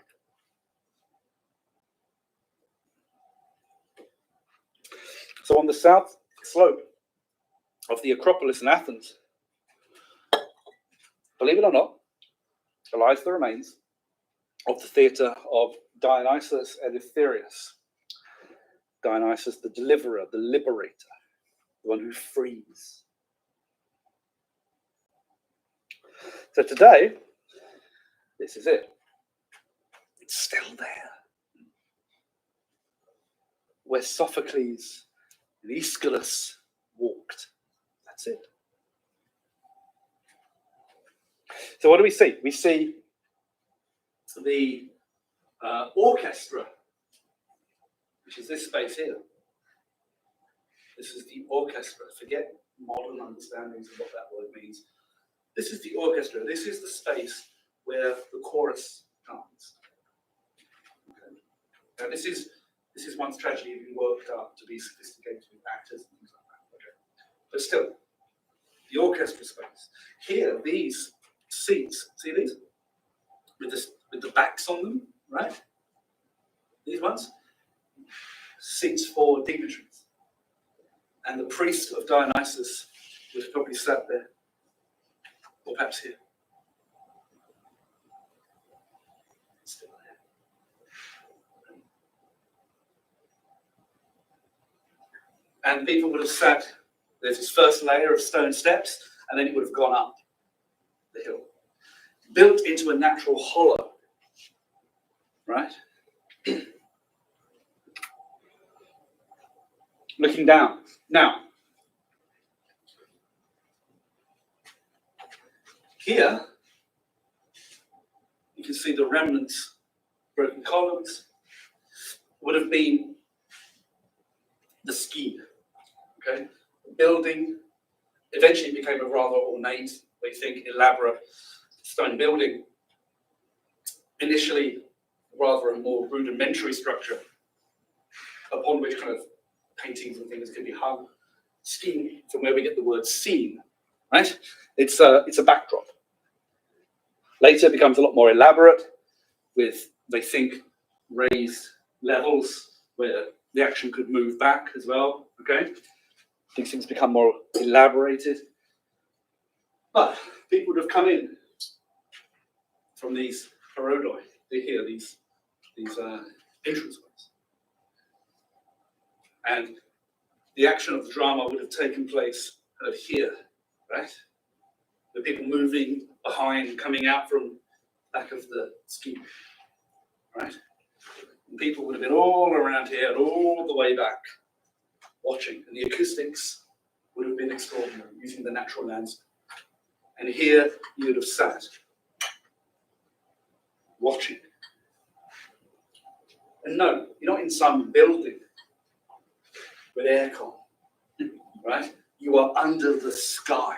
So on the south slope of the Acropolis in Athens, believe it or not, lies the remains of the theatre of Dionysus Eleutherius. Dionysus, the deliverer, the liberator, the one who frees. So today, this is it. It's still there. Where Sophocles and Aeschylus walked. That's it. So what do we see? We see the orchestra, which is this space here. This is the orchestra. Forget modern understandings of what that word means. This is the orchestra. This is the space where the chorus comes. Okay. Now this is once tragedy been worked up to be sophisticated with actors and things like that. Okay. But still, the orchestra space. Here, these seats, see these? With the backs on them, right? These ones? Seats for dignitaries. And the priest of Dionysus was probably sat there, or perhaps here. Still there. And people would have sat, there's this first layer of stone steps, and then it would have gone up the hill. Built into a natural hollow, right? Looking down. Now, here, you can see the remnants, broken columns, would have been the scheme, okay? The building eventually became a rather ornate, we think, elaborate stone building. Initially, rather a more rudimentary structure upon which kind of paintings and things can be hung. Scheme, from where we get the word scene, right? It's a backdrop. Later, it becomes a lot more elaborate with, they think, raised levels where the action could move back as well, okay? These things become more elaborated. But people would have come in from these parodoi, these entranceways. And the action of the drama would have taken place kind of here, right? The people moving behind, coming out from back of the scheme, right? And people would have been all around here and all the way back watching. And the acoustics would have been extraordinary, using the natural landscape. And here you would have sat watching. And no, you're not in some building with aircon, right? You are under the sky,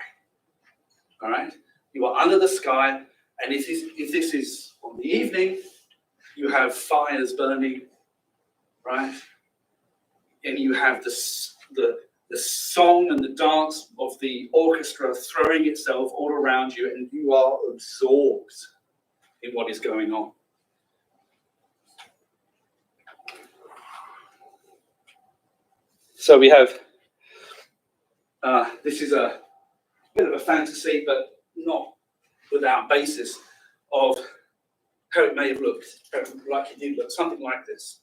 all right? You are under the sky, and if this is on the evening, you have fires burning, right? And you have the song and the dance of the orchestra throwing itself all around you, and you are absorbed in what is going on. So we have, this is a bit of a fantasy, but not without basis, of how it may have looked, like it did look, something like this.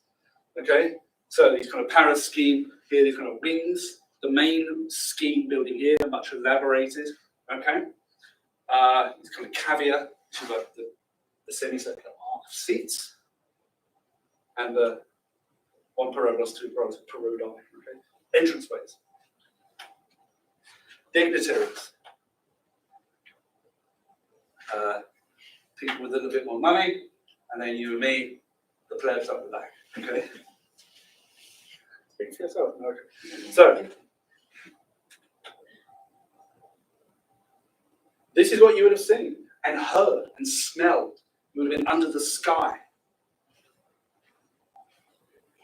Okay, so these kind of Paris scheme here, these kind of wings, the main scheme building here, much elaborated. Okay, this kind of cavea, which is like the semicircular arc of seats, and the one parodos, two parodoi. Okay, entranceways, dignitaries. People with a little bit more money, and then you and me, the plebs up the back. Okay. Speak for yourself. Okay. So, this is what you would have seen and heard and smelled. You would have been under the sky.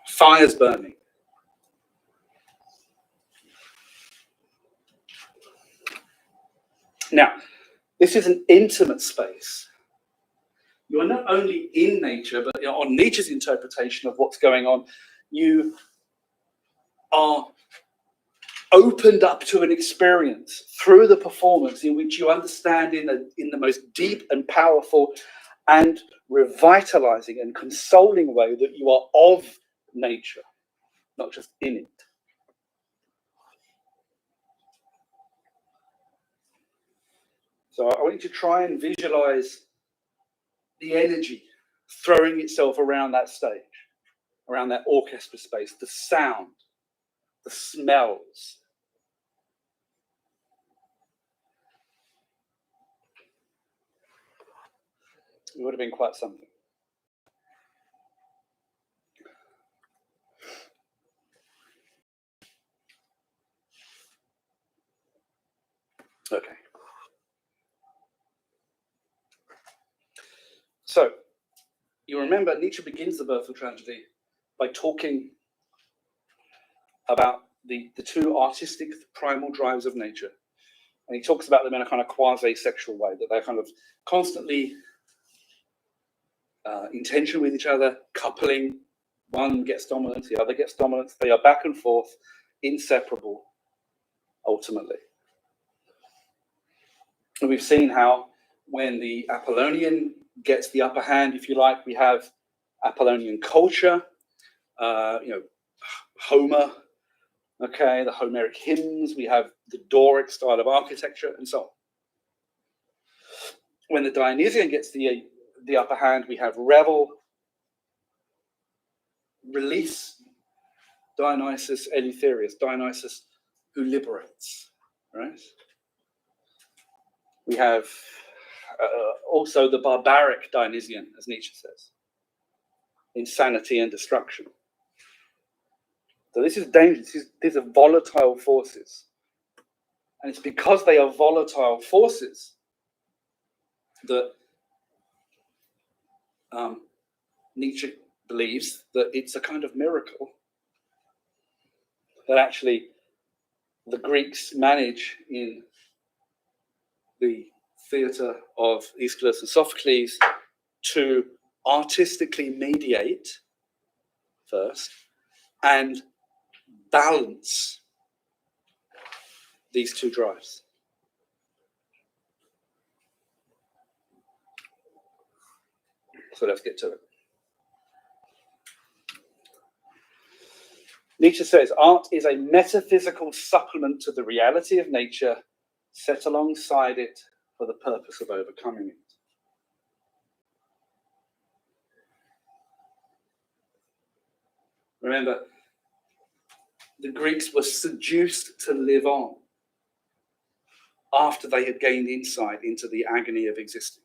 Fires burning. Now, this is an intimate space. You are not only in nature, but on Nietzsche's interpretation of what's going on, you are opened up to an experience through the performance in which you understand in the most deep and powerful and revitalizing and consoling way that you are of nature, not just in it. So I want you to try and visualize the energy throwing itself around that stage, around that orchestra space, the sound, the smells. It would have been quite something. Okay. So, you remember Nietzsche begins the Birth of Tragedy by talking about the two artistic primal drives of nature. And he talks about them in a kind of quasi-sexual way, that they're kind of constantly in tension with each other, coupling. One gets dominance, the other gets dominance. They are back and forth, inseparable, ultimately. And we've seen how when the Apollonian gets the upper hand, if you like, we have Apollonian culture, Homer, okay, the Homeric hymns, we have the Doric style of architecture, and so on. When the Dionysian gets the upper hand, we have revel, release, Dionysus Eleutherius, Dionysus who liberates, right? We have also the barbaric Dionysian, as Nietzsche says, insanity and destruction. So this is dangerous. These are volatile forces. And it's because they are volatile forces that Nietzsche believes that it's a kind of miracle that actually the Greeks manage in the theatre of Aeschylus and Sophocles to artistically mediate first and balance these two drives. So let's get to it. Nietzsche says, art is a metaphysical supplement to the reality of nature, set alongside it for the purpose of overcoming it. Remember, the Greeks were seduced to live on after they had gained insight into the agony of existing.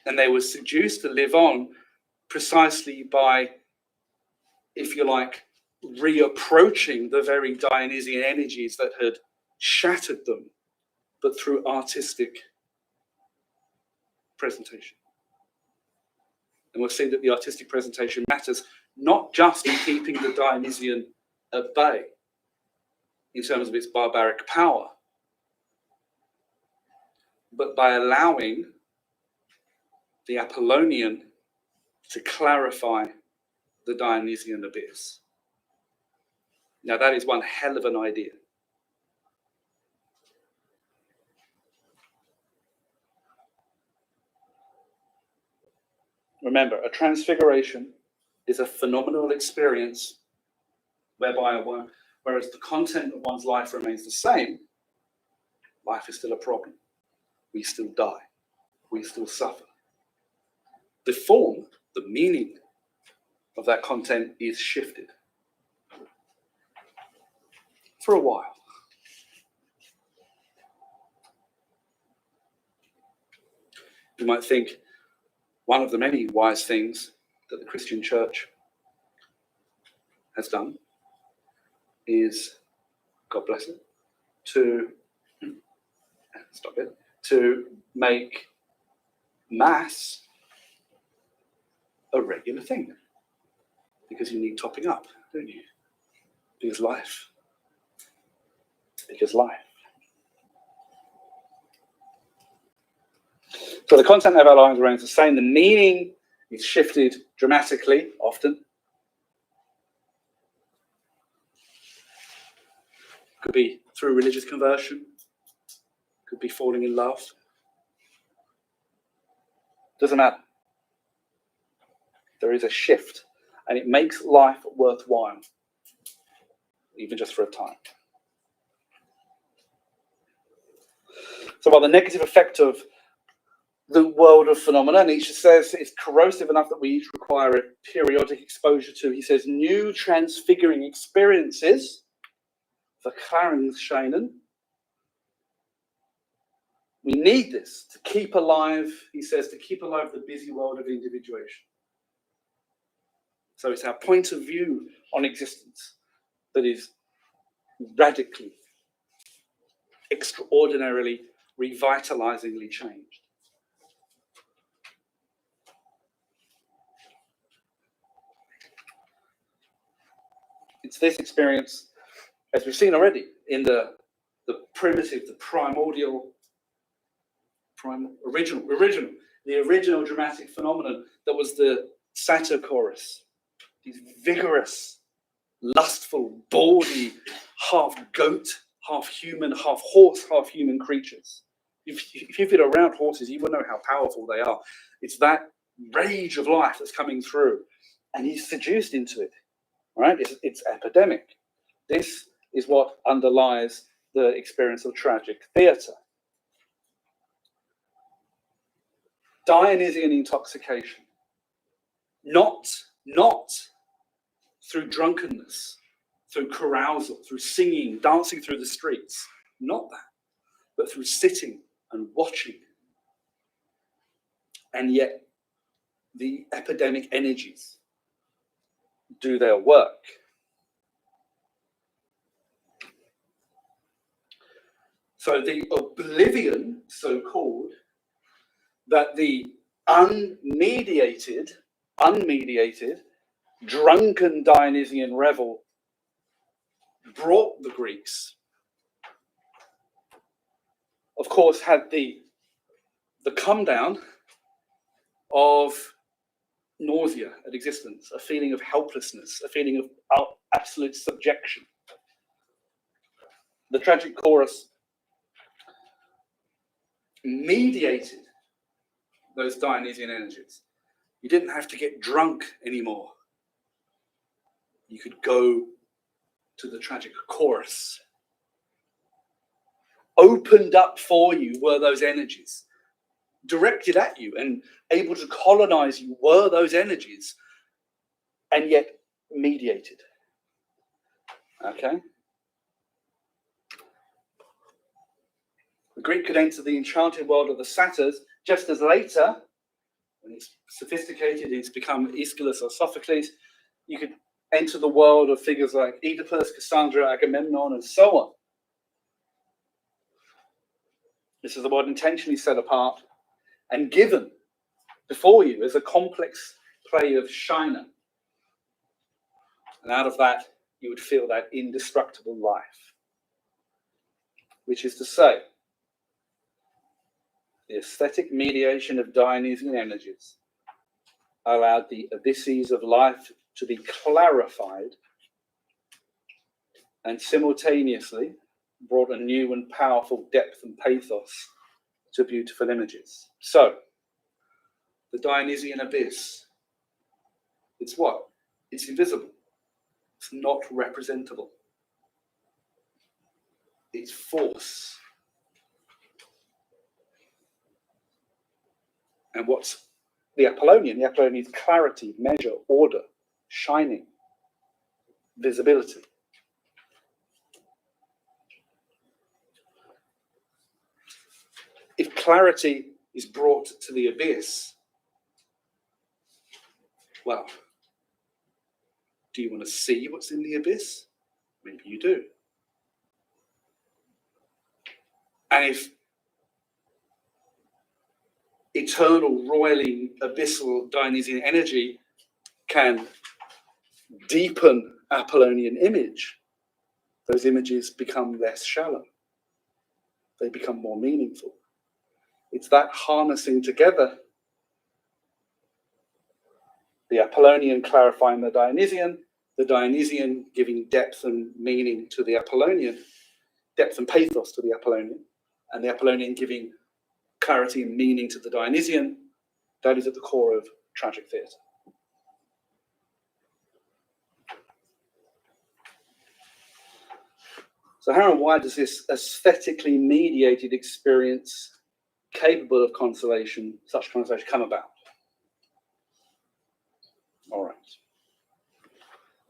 And they were seduced to live on precisely by, if you like, reapproaching the very Dionysian energies that had shattered them, but through artistic presentation. And we'll see that the artistic presentation matters not just in keeping the Dionysian at bay in terms of its barbaric power, but by allowing the Apollonian to clarify the Dionysian abyss. Now that is one hell of an idea. Remember, a transfiguration is a phenomenal experience whereby whereas the content of one's life remains the same, life is still a problem. We still die. We still suffer. The form, the meaning of that content is shifted for a while. You might think one of the many wise things that the Christian church has done is, God bless it, to make mass a regular thing. Because you need topping up, don't you? Because life. So the content of our lives remains the same. The meaning is shifted dramatically, often. Could be through religious conversion. Could be falling in love. Doesn't matter. There is a shift, and it makes life worthwhile, even just for a time. So while the negative effect of the world of phenomena, Nietzsche says, is corrosive enough that we each require a periodic exposure to, he says, new transfiguring experiences, Verklaringsscheinen. We need this to keep alive, he says, to keep alive the busy world of individuation. So it's our point of view on existence that is radically, extraordinarily, revitalizingly changed. It's this experience, as we've seen already, in the primitive, the primordial, the original dramatic phenomenon that was the satyr chorus. These vigorous, lustful, bawdy, half goat, half human, half horse, half human creatures. If you've been around horses, you will know how powerful they are. It's that rage of life that's coming through, and he's seduced into it. Right? It's epidemic. This is what underlies the experience of tragic theatre. Dionysian intoxication. Not through drunkenness, through carousal, through singing, dancing through the streets. Not that. But through sitting and watching. And yet, the epidemic energies do their work. So the oblivion, so-called, that the unmediated, drunken Dionysian revel brought the Greeks, of course, had the come down of nausea at existence, a feeling of helplessness, a feeling of absolute subjection. The tragic chorus mediated those Dionysian energies. You didn't have to get drunk anymore. You could go to the tragic chorus. Opened up for you were those energies. Directed at you and able to colonize you were those energies, and yet mediated. Okay? The Greek could enter the enchanted world of the satyrs just as later, when it's sophisticated, it's become Aeschylus or Sophocles, you could enter the world of figures like Oedipus, Cassandra, Agamemnon, and so on. This is the word intentionally set apart and given before you as a complex play of Shina. And out of that, you would feel that indestructible life. Which is to say, the aesthetic mediation of Dionysian energies allowed the abysses of life to be clarified and simultaneously brought a new and powerful depth and pathos to beautiful images. So, the Dionysian abyss, it's what? It's invisible. It's not representable. It's force. And what's the Apollonian? The Apollonian is clarity, measure, order, shining, visibility. If clarity is brought to the abyss, well, Do you want to see what's in the abyss? Maybe you do. And if eternal, roiling, abyssal Dionysian energy can deepen Apollonian image, those images become less shallow. They become more meaningful. It's that harnessing together, the Apollonian clarifying the Dionysian giving depth and meaning to the Apollonian, depth and pathos to the Apollonian, and the Apollonian giving clarity and meaning to the Dionysian. That is at the core of tragic theatre. So how and why does this aesthetically mediated experience capable of consolation, such consolation, come about? All right.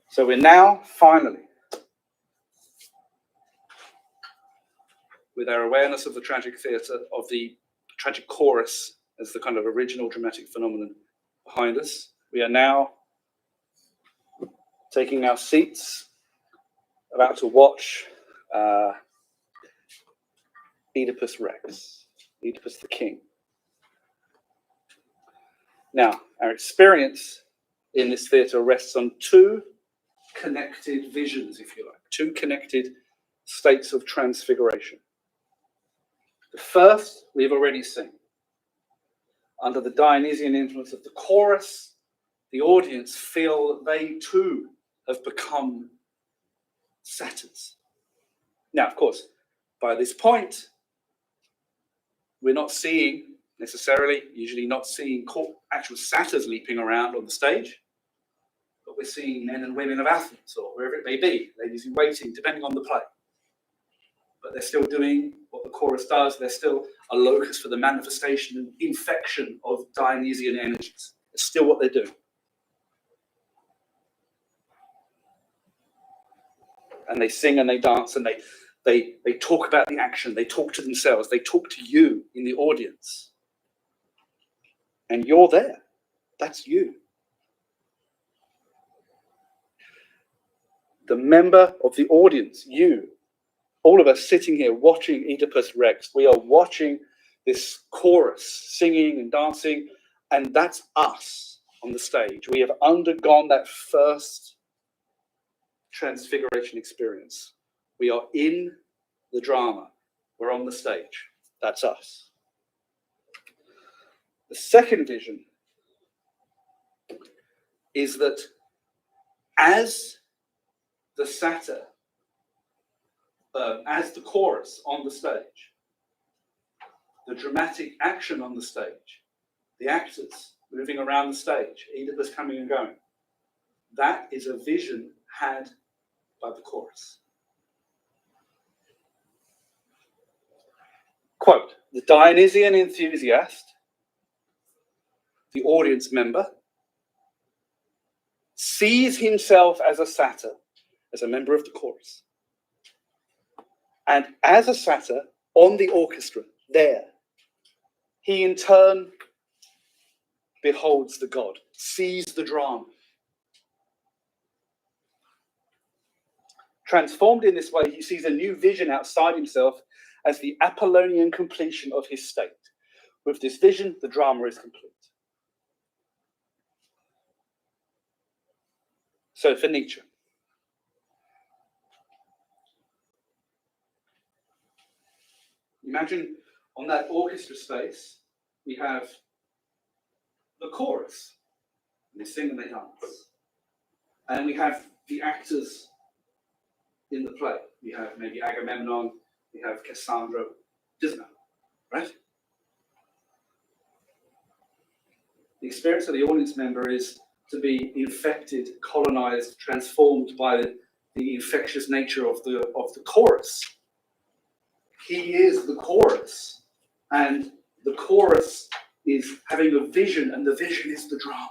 So we're now finally, with our awareness of the tragic theatre, of the tragic chorus as the kind of original dramatic phenomenon behind us, we are now taking our seats, about to watch Oedipus Rex, Oedipus the King. Now, our experience in this theatre rests on two connected visions, if you like, two connected states of transfiguration. The first we've already seen. Under the Dionysian influence of the chorus, the audience feel that they too have become satyrs. Now, of course, by this point, we're not seeing necessarily, usually not seeing actual satyrs leaping around on the stage, but we're seeing men and women of Athens, or wherever it may be, ladies in waiting, depending on the play. But they're still doing what the chorus does. They're still a locus for the manifestation and infection of Dionysian energies. It's still what they're doing. And they sing and they dance and they talk about the action. They talk to themselves. They talk to you in the audience. And you're there. That's you. The member of the audience, you, all of us sitting here watching Oedipus Rex, we are watching this chorus singing and dancing, and that's us on the stage. We have undergone that first transfiguration experience. We are in the drama. We're on the stage. That's us. The second vision is that as the satyr, as the chorus on the stage, the dramatic action on the stage, the actors moving around the stage, Oedipus coming and going, that is a vision had by the chorus. Quote, the Dionysian enthusiast, the audience member, sees himself as a satyr, as a member of the chorus. And as a satyr on the orchestra, there, he in turn beholds the god, sees the drama. Transformed in this way, he sees a new vision outside himself as the Apollonian completion of his state. With this vision, the drama is complete. So for Nietzsche, imagine on that orchestra space, we have the chorus, and they sing and they dance. And we have the actors in the play. We have maybe Agamemnon, we have Cassandra, doesn't matter, right? The experience of the audience member is to be infected, colonized, transformed by the infectious nature of the chorus. He is the chorus, and the chorus is having a vision, and the vision is the drama.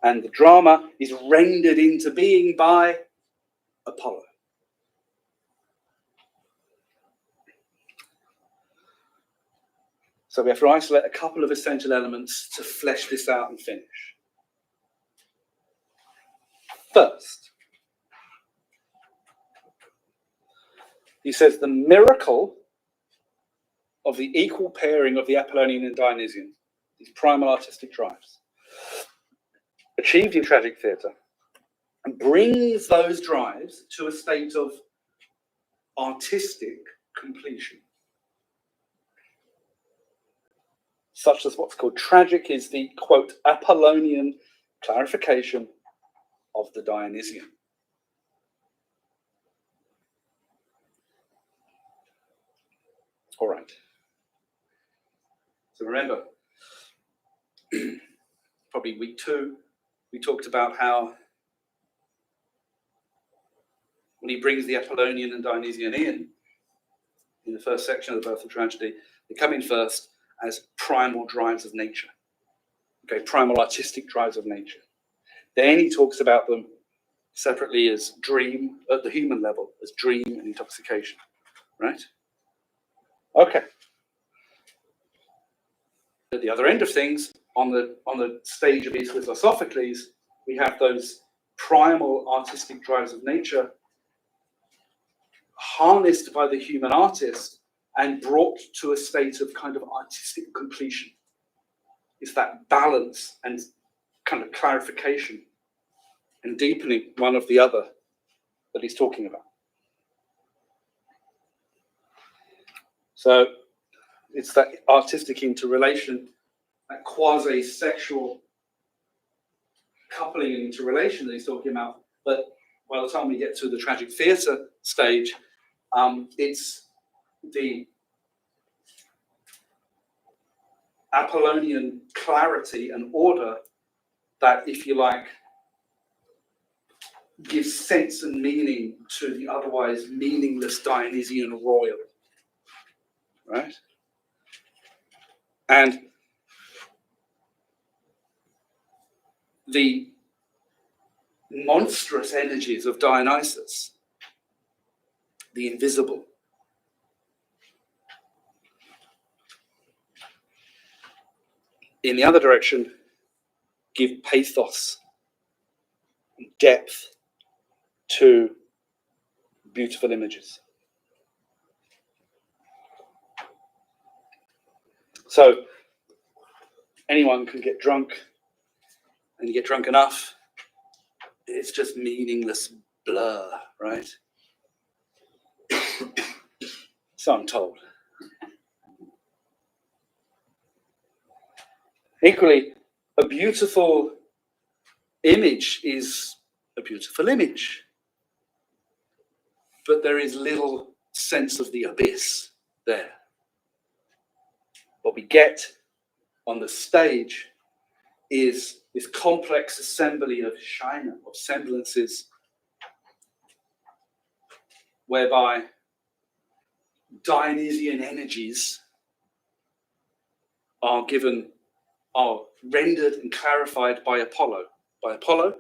And the drama is rendered into being by Apollo. So we have to isolate a couple of essential elements to flesh this out and finish. first. He says the miracle of the equal pairing of the Apollonian and Dionysian, these primal artistic drives, achieved in tragic theatre, and brings those drives to a state of artistic completion. Such as what's called tragic is the, quote, Apollonian clarification of the Dionysian. All right. So remember, probably week 2, we talked about how when he brings the Apollonian and Dionysian in the first section of the Birth of Tragedy, they come in first as primal drives of nature. Okay, primal artistic drives of nature. Then he talks about them separately as dream, at the human level, as dream and intoxication, right? Okay. At the other end of things, on the stage of Aeschylus or Sophocles, we have those primal artistic drives of nature harnessed by the human artist and brought to a state of kind of artistic completion. It's that balance and kind of clarification and deepening one of the other that he's talking about. So it's that artistic interrelation, that quasi-sexual coupling and interrelation that he's talking about. But by the time we get to the tragic theatre stage, it's the Apollonian clarity and order that, if you like, gives sense and meaning to the otherwise meaningless Dionysian royal, right? And the monstrous energies of Dionysus, the invisible, in the other direction, give pathos and depth to beautiful images. So anyone can get drunk, and you get drunk enough, it's just meaningless blur, right? So I'm told. Equally, a beautiful image is a beautiful image, but there is little sense of the abyss there. What we get on the stage is this complex assembly of shina, of semblances, whereby Dionysian energies are rendered and clarified by Apollo. By Apollo,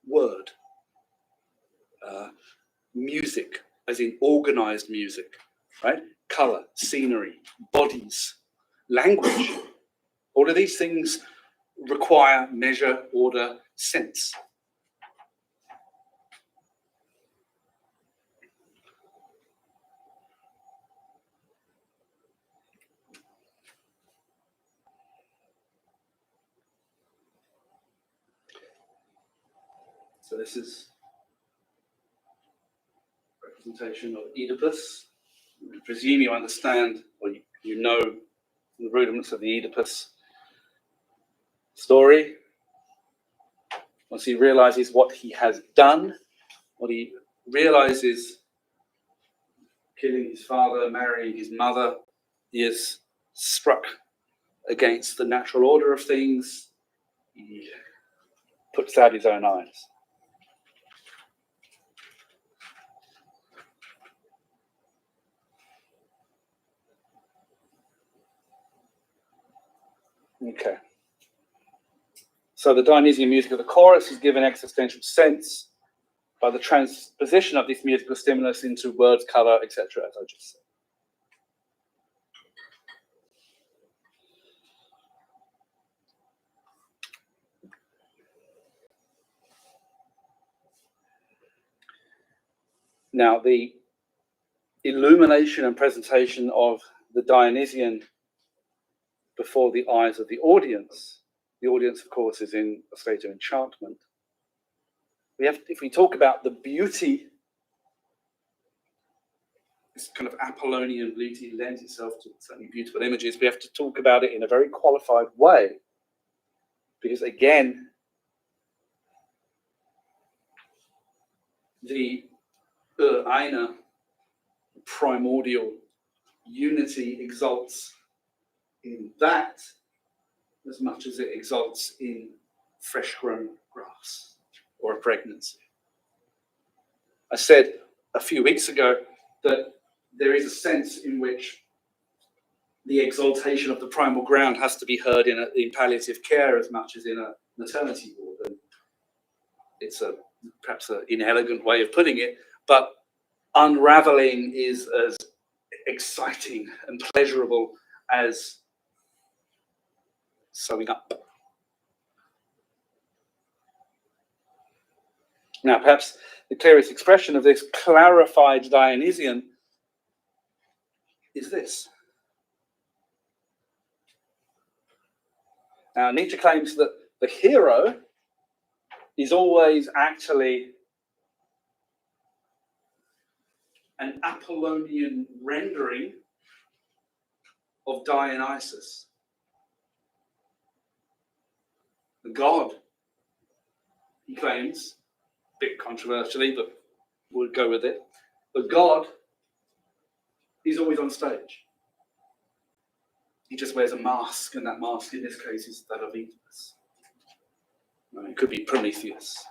word, music, as in organized music, right? Color, scenery, bodies, language. All of these things require measure, order, sense. So this is representation of Oedipus. I presume you understand, or you know the rudiments of the Oedipus story. Once he realizes what he has done, what he realizes, killing his father, marrying his mother, he is struck against the natural order of things. He puts out his own eyes. Okay. So the Dionysian music of the chorus is given existential sense by the transposition of this musical stimulus into words, color, etc., as I just said. Now, the illumination and presentation of the Dionysian before the eyes of the audience, of course, is in a state of enchantment. If we talk about the beauty, this kind of Apollonian beauty lends itself to certainly beautiful images, we have to talk about it in a very qualified way. Because again, the Eine, primordial unity, exalts in that as much as it exalts in fresh-grown grass or a pregnancy. I said a few weeks ago that there is a sense in which the exaltation of the primal ground has to be heard in palliative care as much as in a maternity ward. And it's perhaps an inelegant way of putting it, but unraveling is as exciting and pleasurable as sewing up. Now, perhaps the clearest expression of this clarified Dionysian is this. Now, Nietzsche claims that the hero is always actually an Apollonian rendering of Dionysus, the god. He claims, a bit controversially, but we'll go with it. The god is always on stage. He just wears a mask, and that mask in this case is that of Oedipus. It could be Prometheus.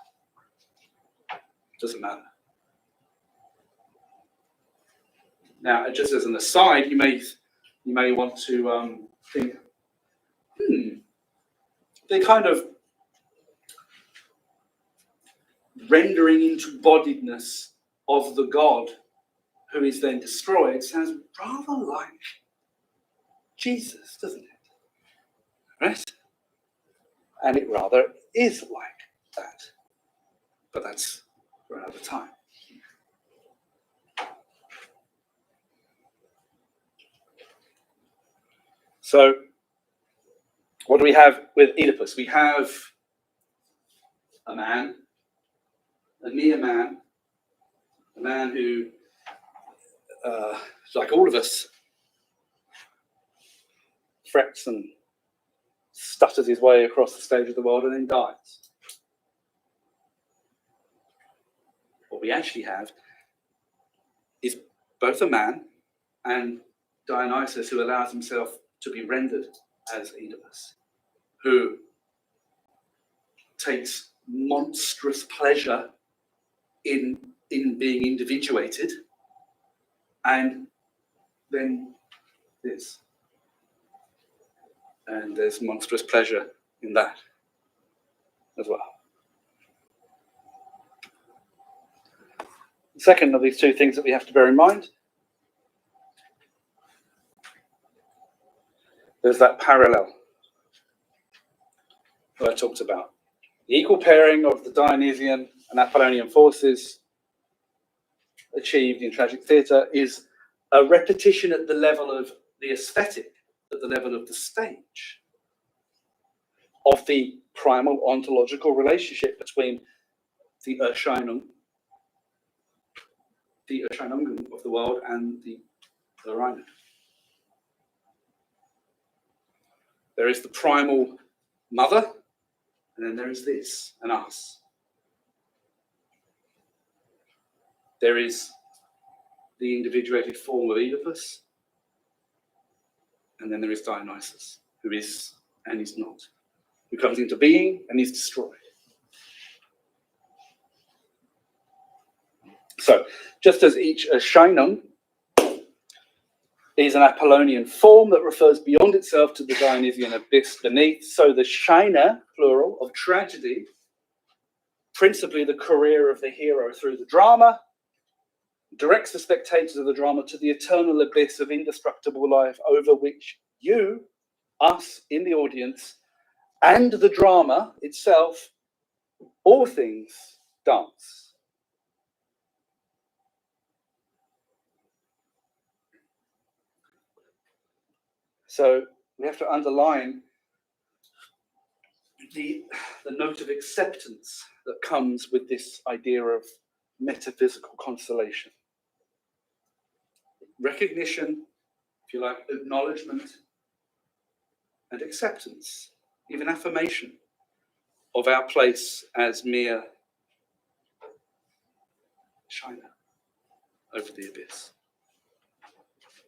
Doesn't matter. Now, just as an aside, you may want to think, the kind of rendering into bodiedness of the god who is then destroyed sounds rather like Jesus, doesn't it? Right? And it rather is like that. But that's for another time. So, what do we have with Oedipus? We have a man, a mere man, a man who, like all of us, frets and stutters his way across the stage of the world and then dies. What we actually have is both a man and Dionysus who allows himself to be rendered as Oedipus, who takes monstrous pleasure in being individuated, and then this. And there's monstrous pleasure in that as well. The second of these two things that we have to bear in mind, there's that parallel that I talked about. The equal pairing of the Dionysian and Apollonian forces achieved in tragic theatre is a repetition at the level of the aesthetic, at the level of the stage, of the primal ontological relationship between the Erscheinung, the Erscheinungen of the world, and the Reine. There is the primal mother, and then there is this, and us. There is the individuated form of Oedipus, and then there is Dionysus, who is and is not, who comes into being and is destroyed. So, just as each Erscheinung is an Apollonian form that refers beyond itself to the Dionysian abyss beneath, so the Scheine, plural, of tragedy, principally the career of the hero through the drama, directs the spectators of the drama to the eternal abyss of indestructible life over which you, us in the audience, and the drama itself, all things dance. So we have to underline the note of acceptance that comes with this idea of metaphysical consolation. Recognition, if you like, acknowledgement, and acceptance, even affirmation of our place as mere China over the abyss.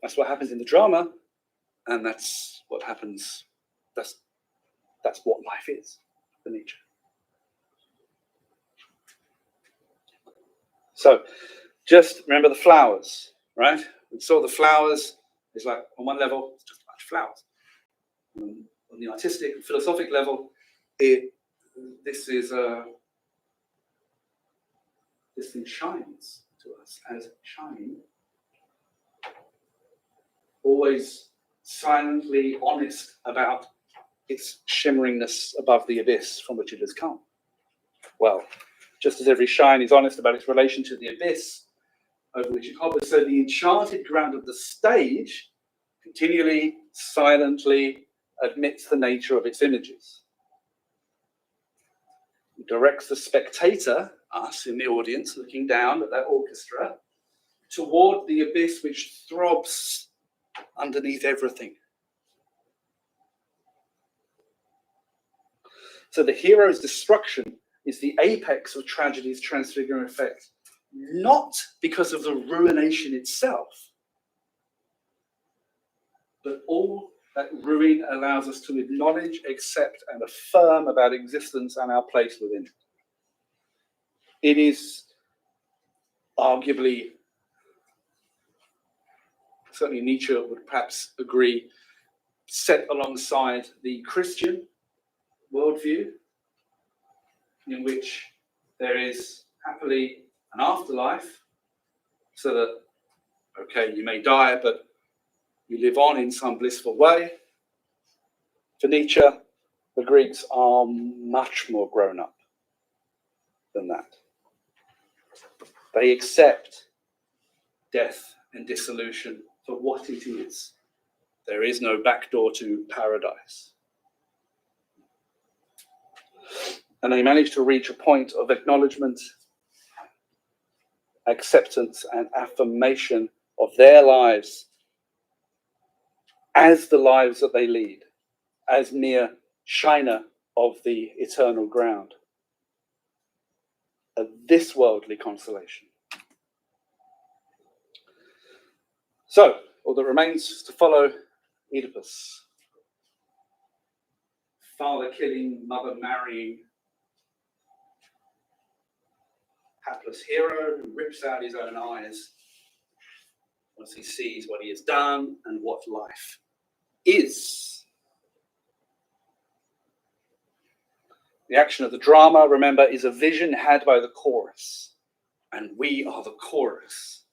That's what happens in the drama, and that's what happens. That's what life is for Nietzsche. So, just remember the flowers, right? We saw the flowers. It's like on one level, it's just a bunch of flowers. On the artistic and philosophic level, this thing shines to us as shining, always silently honest about its shimmeringness above the abyss from which it has come. Well, just as every shine is honest about its relation to the abyss over which it hovers, so the enchanted ground of the stage continually, silently admits the nature of its images. It directs the spectator, us in the audience, looking down at that orchestra, toward the abyss which throbs underneath everything. So the hero's destruction is the apex of tragedy's transfiguring effect, not because of the ruination itself, but all that ruin allows us to acknowledge, accept, and affirm about existence and our place within it. It is arguably, certainly Nietzsche would perhaps agree, set alongside the Christian worldview, in which there is happily an afterlife, so that, okay, you may die, but you live on in some blissful way. For Nietzsche, the Greeks are much more grown up than that. They accept death and dissolution for what it is. There is no backdoor to paradise. And they manage to reach a point of acknowledgement, acceptance, and affirmation of their lives as the lives that they lead, as mere shiner of the eternal ground, of this worldly consolation. So, all that remains is to follow Oedipus. Father killing, mother marrying, hapless hero who rips out his own eyes once he sees what he has done and what life is. The action of the drama, remember, is a vision had by the chorus, and we are the chorus.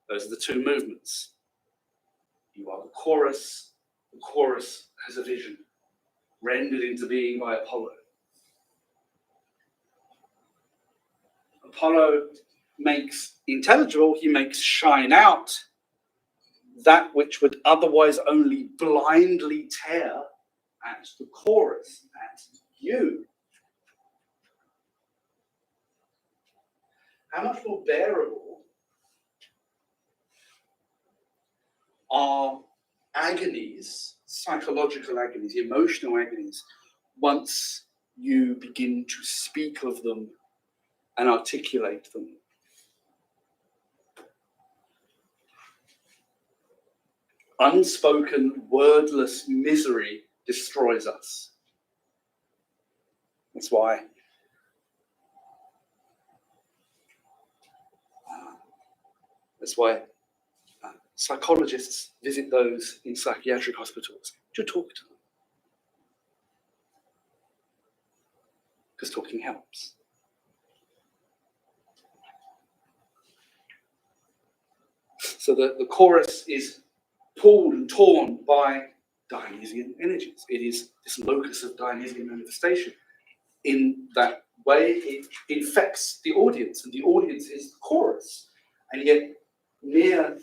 Those are the two movements. You are the chorus has a vision, rendered into being by Apollo. Apollo makes intelligible, he makes shine out that which would otherwise only blindly tear at the chorus, at you. How much more bearable are agonies, psychological agonies, emotional agonies, once you begin to speak of them and articulate them? Unspoken, wordless misery destroys us. That's why psychologists visit those in psychiatric hospitals to talk to them. Because talking helps. So the chorus is pulled and torn by Dionysian energies. It is this locus of Dionysian manifestation. In that way, it infects the audience, and the audience is the chorus. And yet, mere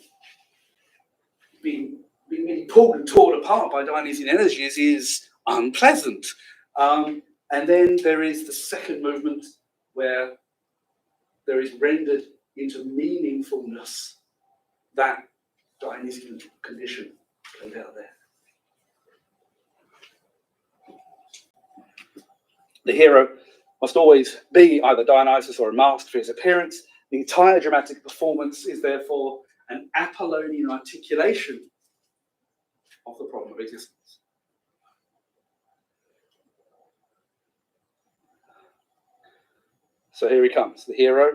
being being really pulled and torn apart by Dionysian energies is unpleasant. And then there is the second movement where there is rendered into meaningfulness that Dionysian condition played out there. The hero must always be either Dionysus or a mask for his appearance. The entire dramatic performance is therefore an Apollonian articulation of the problem of existence. So here he comes, the hero.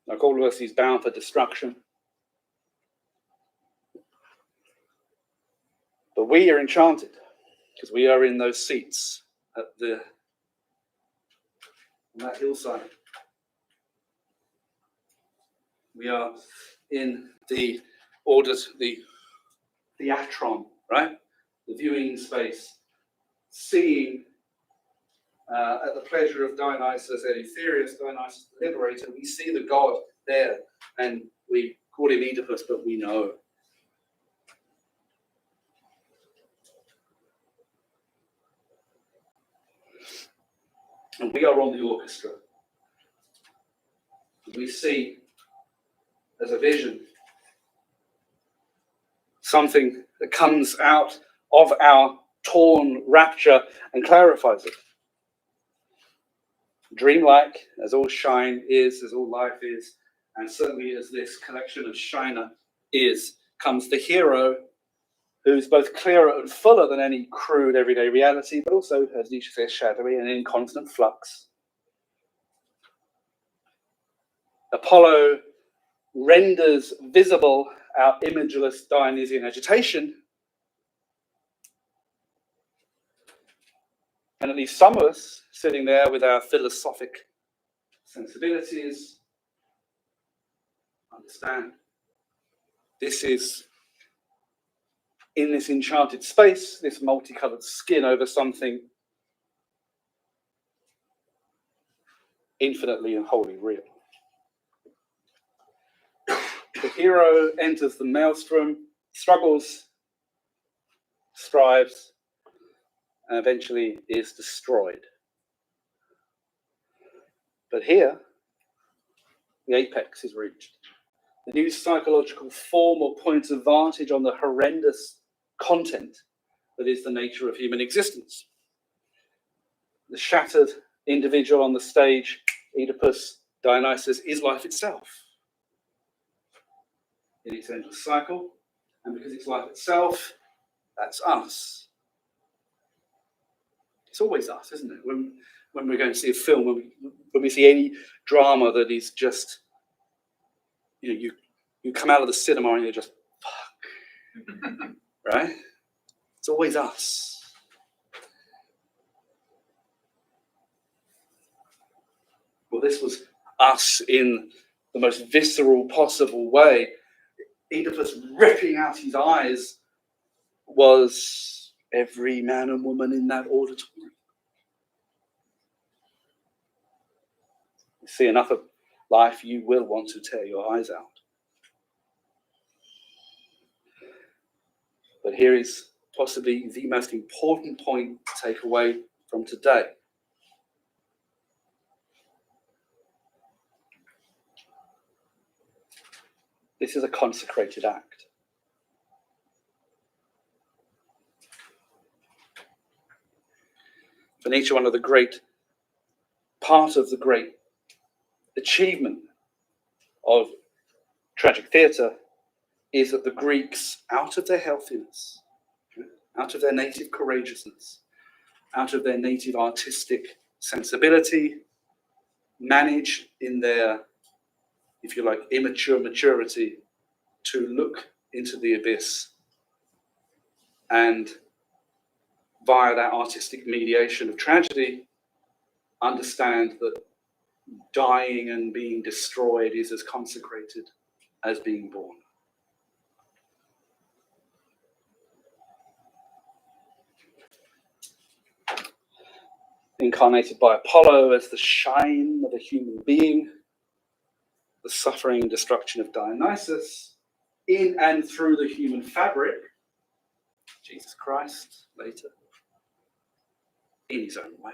Like all of us, he's bound for destruction. But we are enchanted because we are in those seats on that hillside. We are in the theatron, right? The viewing space, seeing at the pleasure of Dionysus, Eleutherius, Dionysus the Liberator, we see the god there, and we call him Oedipus, but we know. And we are on the orchestra. We see as a vision something that comes out of our torn rapture and clarifies it. Dreamlike, as all shine is, as all life is, and certainly as this collection of Shiner is, comes the hero who's both clearer and fuller than any crude everyday reality, but also, as Nietzsche says, shadowy and in constant flux. Apollo renders visible our imageless Dionysian agitation, and at least some of us sitting there with our philosophic sensibilities understand this is, in this enchanted space, this multicolored skin over something infinitely and wholly real. The hero enters the maelstrom, struggles, strives, and eventually is destroyed. But here, the apex is reached. The new psychological form or point of vantage on the horrendous content that is the nature of human existence. The shattered individual on the stage, Oedipus, Dionysus, is life itself. In its endless cycle, and because it's life itself, that's us. It's always us, isn't it? When we're going to see a film, when we see any drama that is just, you come out of the cinema and you're just, fuck, right? It's always us. Well, this was us in the most visceral possible way. Oedipus ripping out his eyes was every man and woman in that auditorium. You see enough of life, you will want to tear your eyes out. But here is possibly the most important point to take away from today. This is a consecrated act. For Nietzsche, one of the great part of the great achievement of tragic theatre is that the Greeks, out of their healthiness, out of their native courageousness, out of their native artistic sensibility, manage in their, if you like, immature maturity to look into the abyss and via that artistic mediation of tragedy, understand that dying and being destroyed is as consecrated as being born. Incarnated by Apollo as the shine of a human being, the suffering and destruction of Dionysus, in and through the human fabric, Jesus Christ later, in his own way.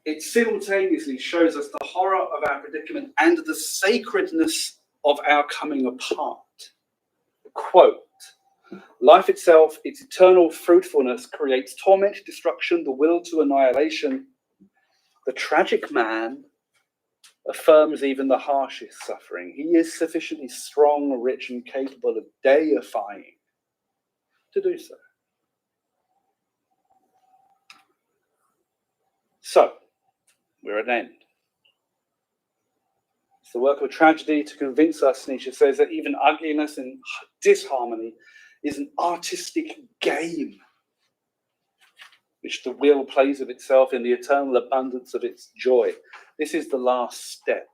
It simultaneously shows us the horror of our predicament and the sacredness of our coming apart. Quote, life itself, its eternal fruitfulness, creates torment, destruction, the will to annihilation. The tragic man affirms even the harshest suffering. He is sufficiently strong, rich, and capable of deifying to do so. So, we're at an end. It's the work of tragedy to convince us, Nietzsche says, that even ugliness and disharmony is an artistic game which the will plays of itself in the eternal abundance of its joy. This is the last step.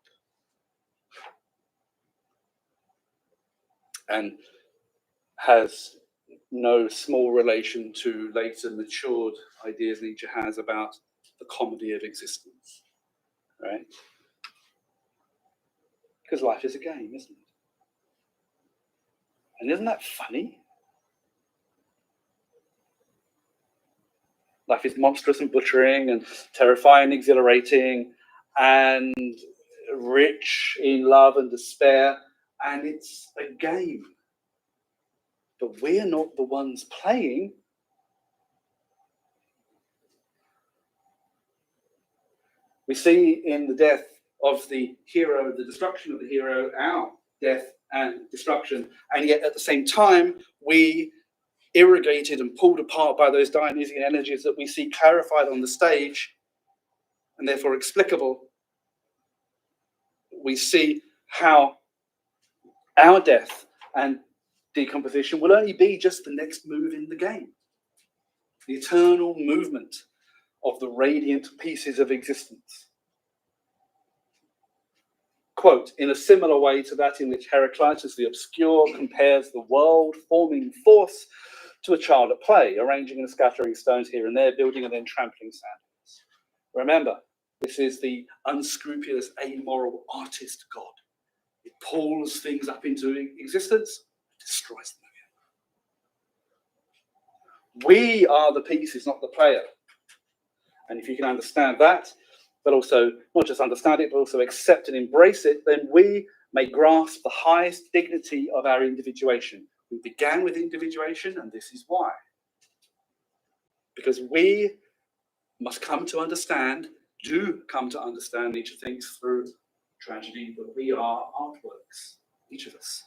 And has no small relation to later matured ideas Nietzsche has about the comedy of existence, right? Because life is a game, isn't it? And isn't that funny? Life is monstrous and butchering and terrifying and exhilarating and rich in love and despair, and it's a game. But we're not the ones playing. We see in the death of the hero, the destruction of the hero, our death and destruction, and yet at the same time, we irrigated and pulled apart by those Dionysian energies that we see clarified on the stage, and therefore explicable. We see how our death and decomposition will only be just the next move in the game. The eternal movement of the radiant pieces of existence. Quote, in a similar way to that in which Heraclitus the Obscure compares the world-forming force to a child at play, arranging and scattering stones here and there, building and then trampling sandals. Remember, this is the unscrupulous, amoral artist God. It pulls things up into existence, destroys them again. We are the pieces, not the player. And if you can understand that, but also not just understand it, but also accept and embrace it, then we may grasp the highest dignity of our individuation. We began with individuation, and this is why. Because we must come to understand, Nietzsche thinks, through tragedy, that we are artworks, each of us,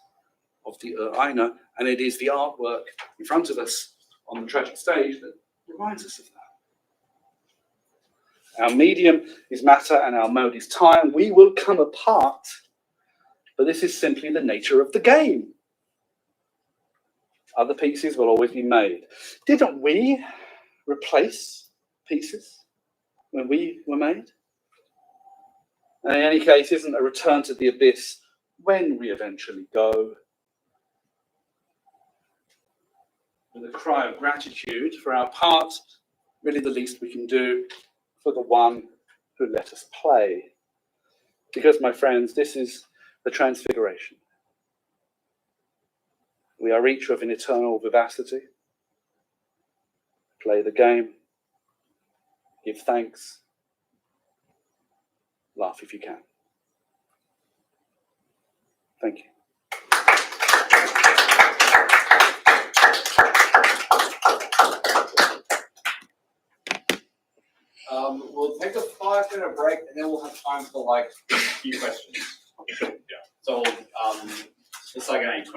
of the Einer, and it is the artwork in front of us on the tragic stage that reminds us of that. Our medium is matter and our mode is time. We will come apart, but this is simply the nature of the game. Other pieces will always be made. Didn't we replace pieces when we were made? And in any case, isn't a return to the abyss when we eventually go, with a cry of gratitude for our part, really the least we can do for the one who let us play. Because, my friends, this is the transfiguration. We are each of an eternal vivacity. Play the game. Give thanks. Laugh if you can. Thank you. We'll take a 5-minute break, and then we'll have time for like a few questions. Yeah. So it's like an 8:20.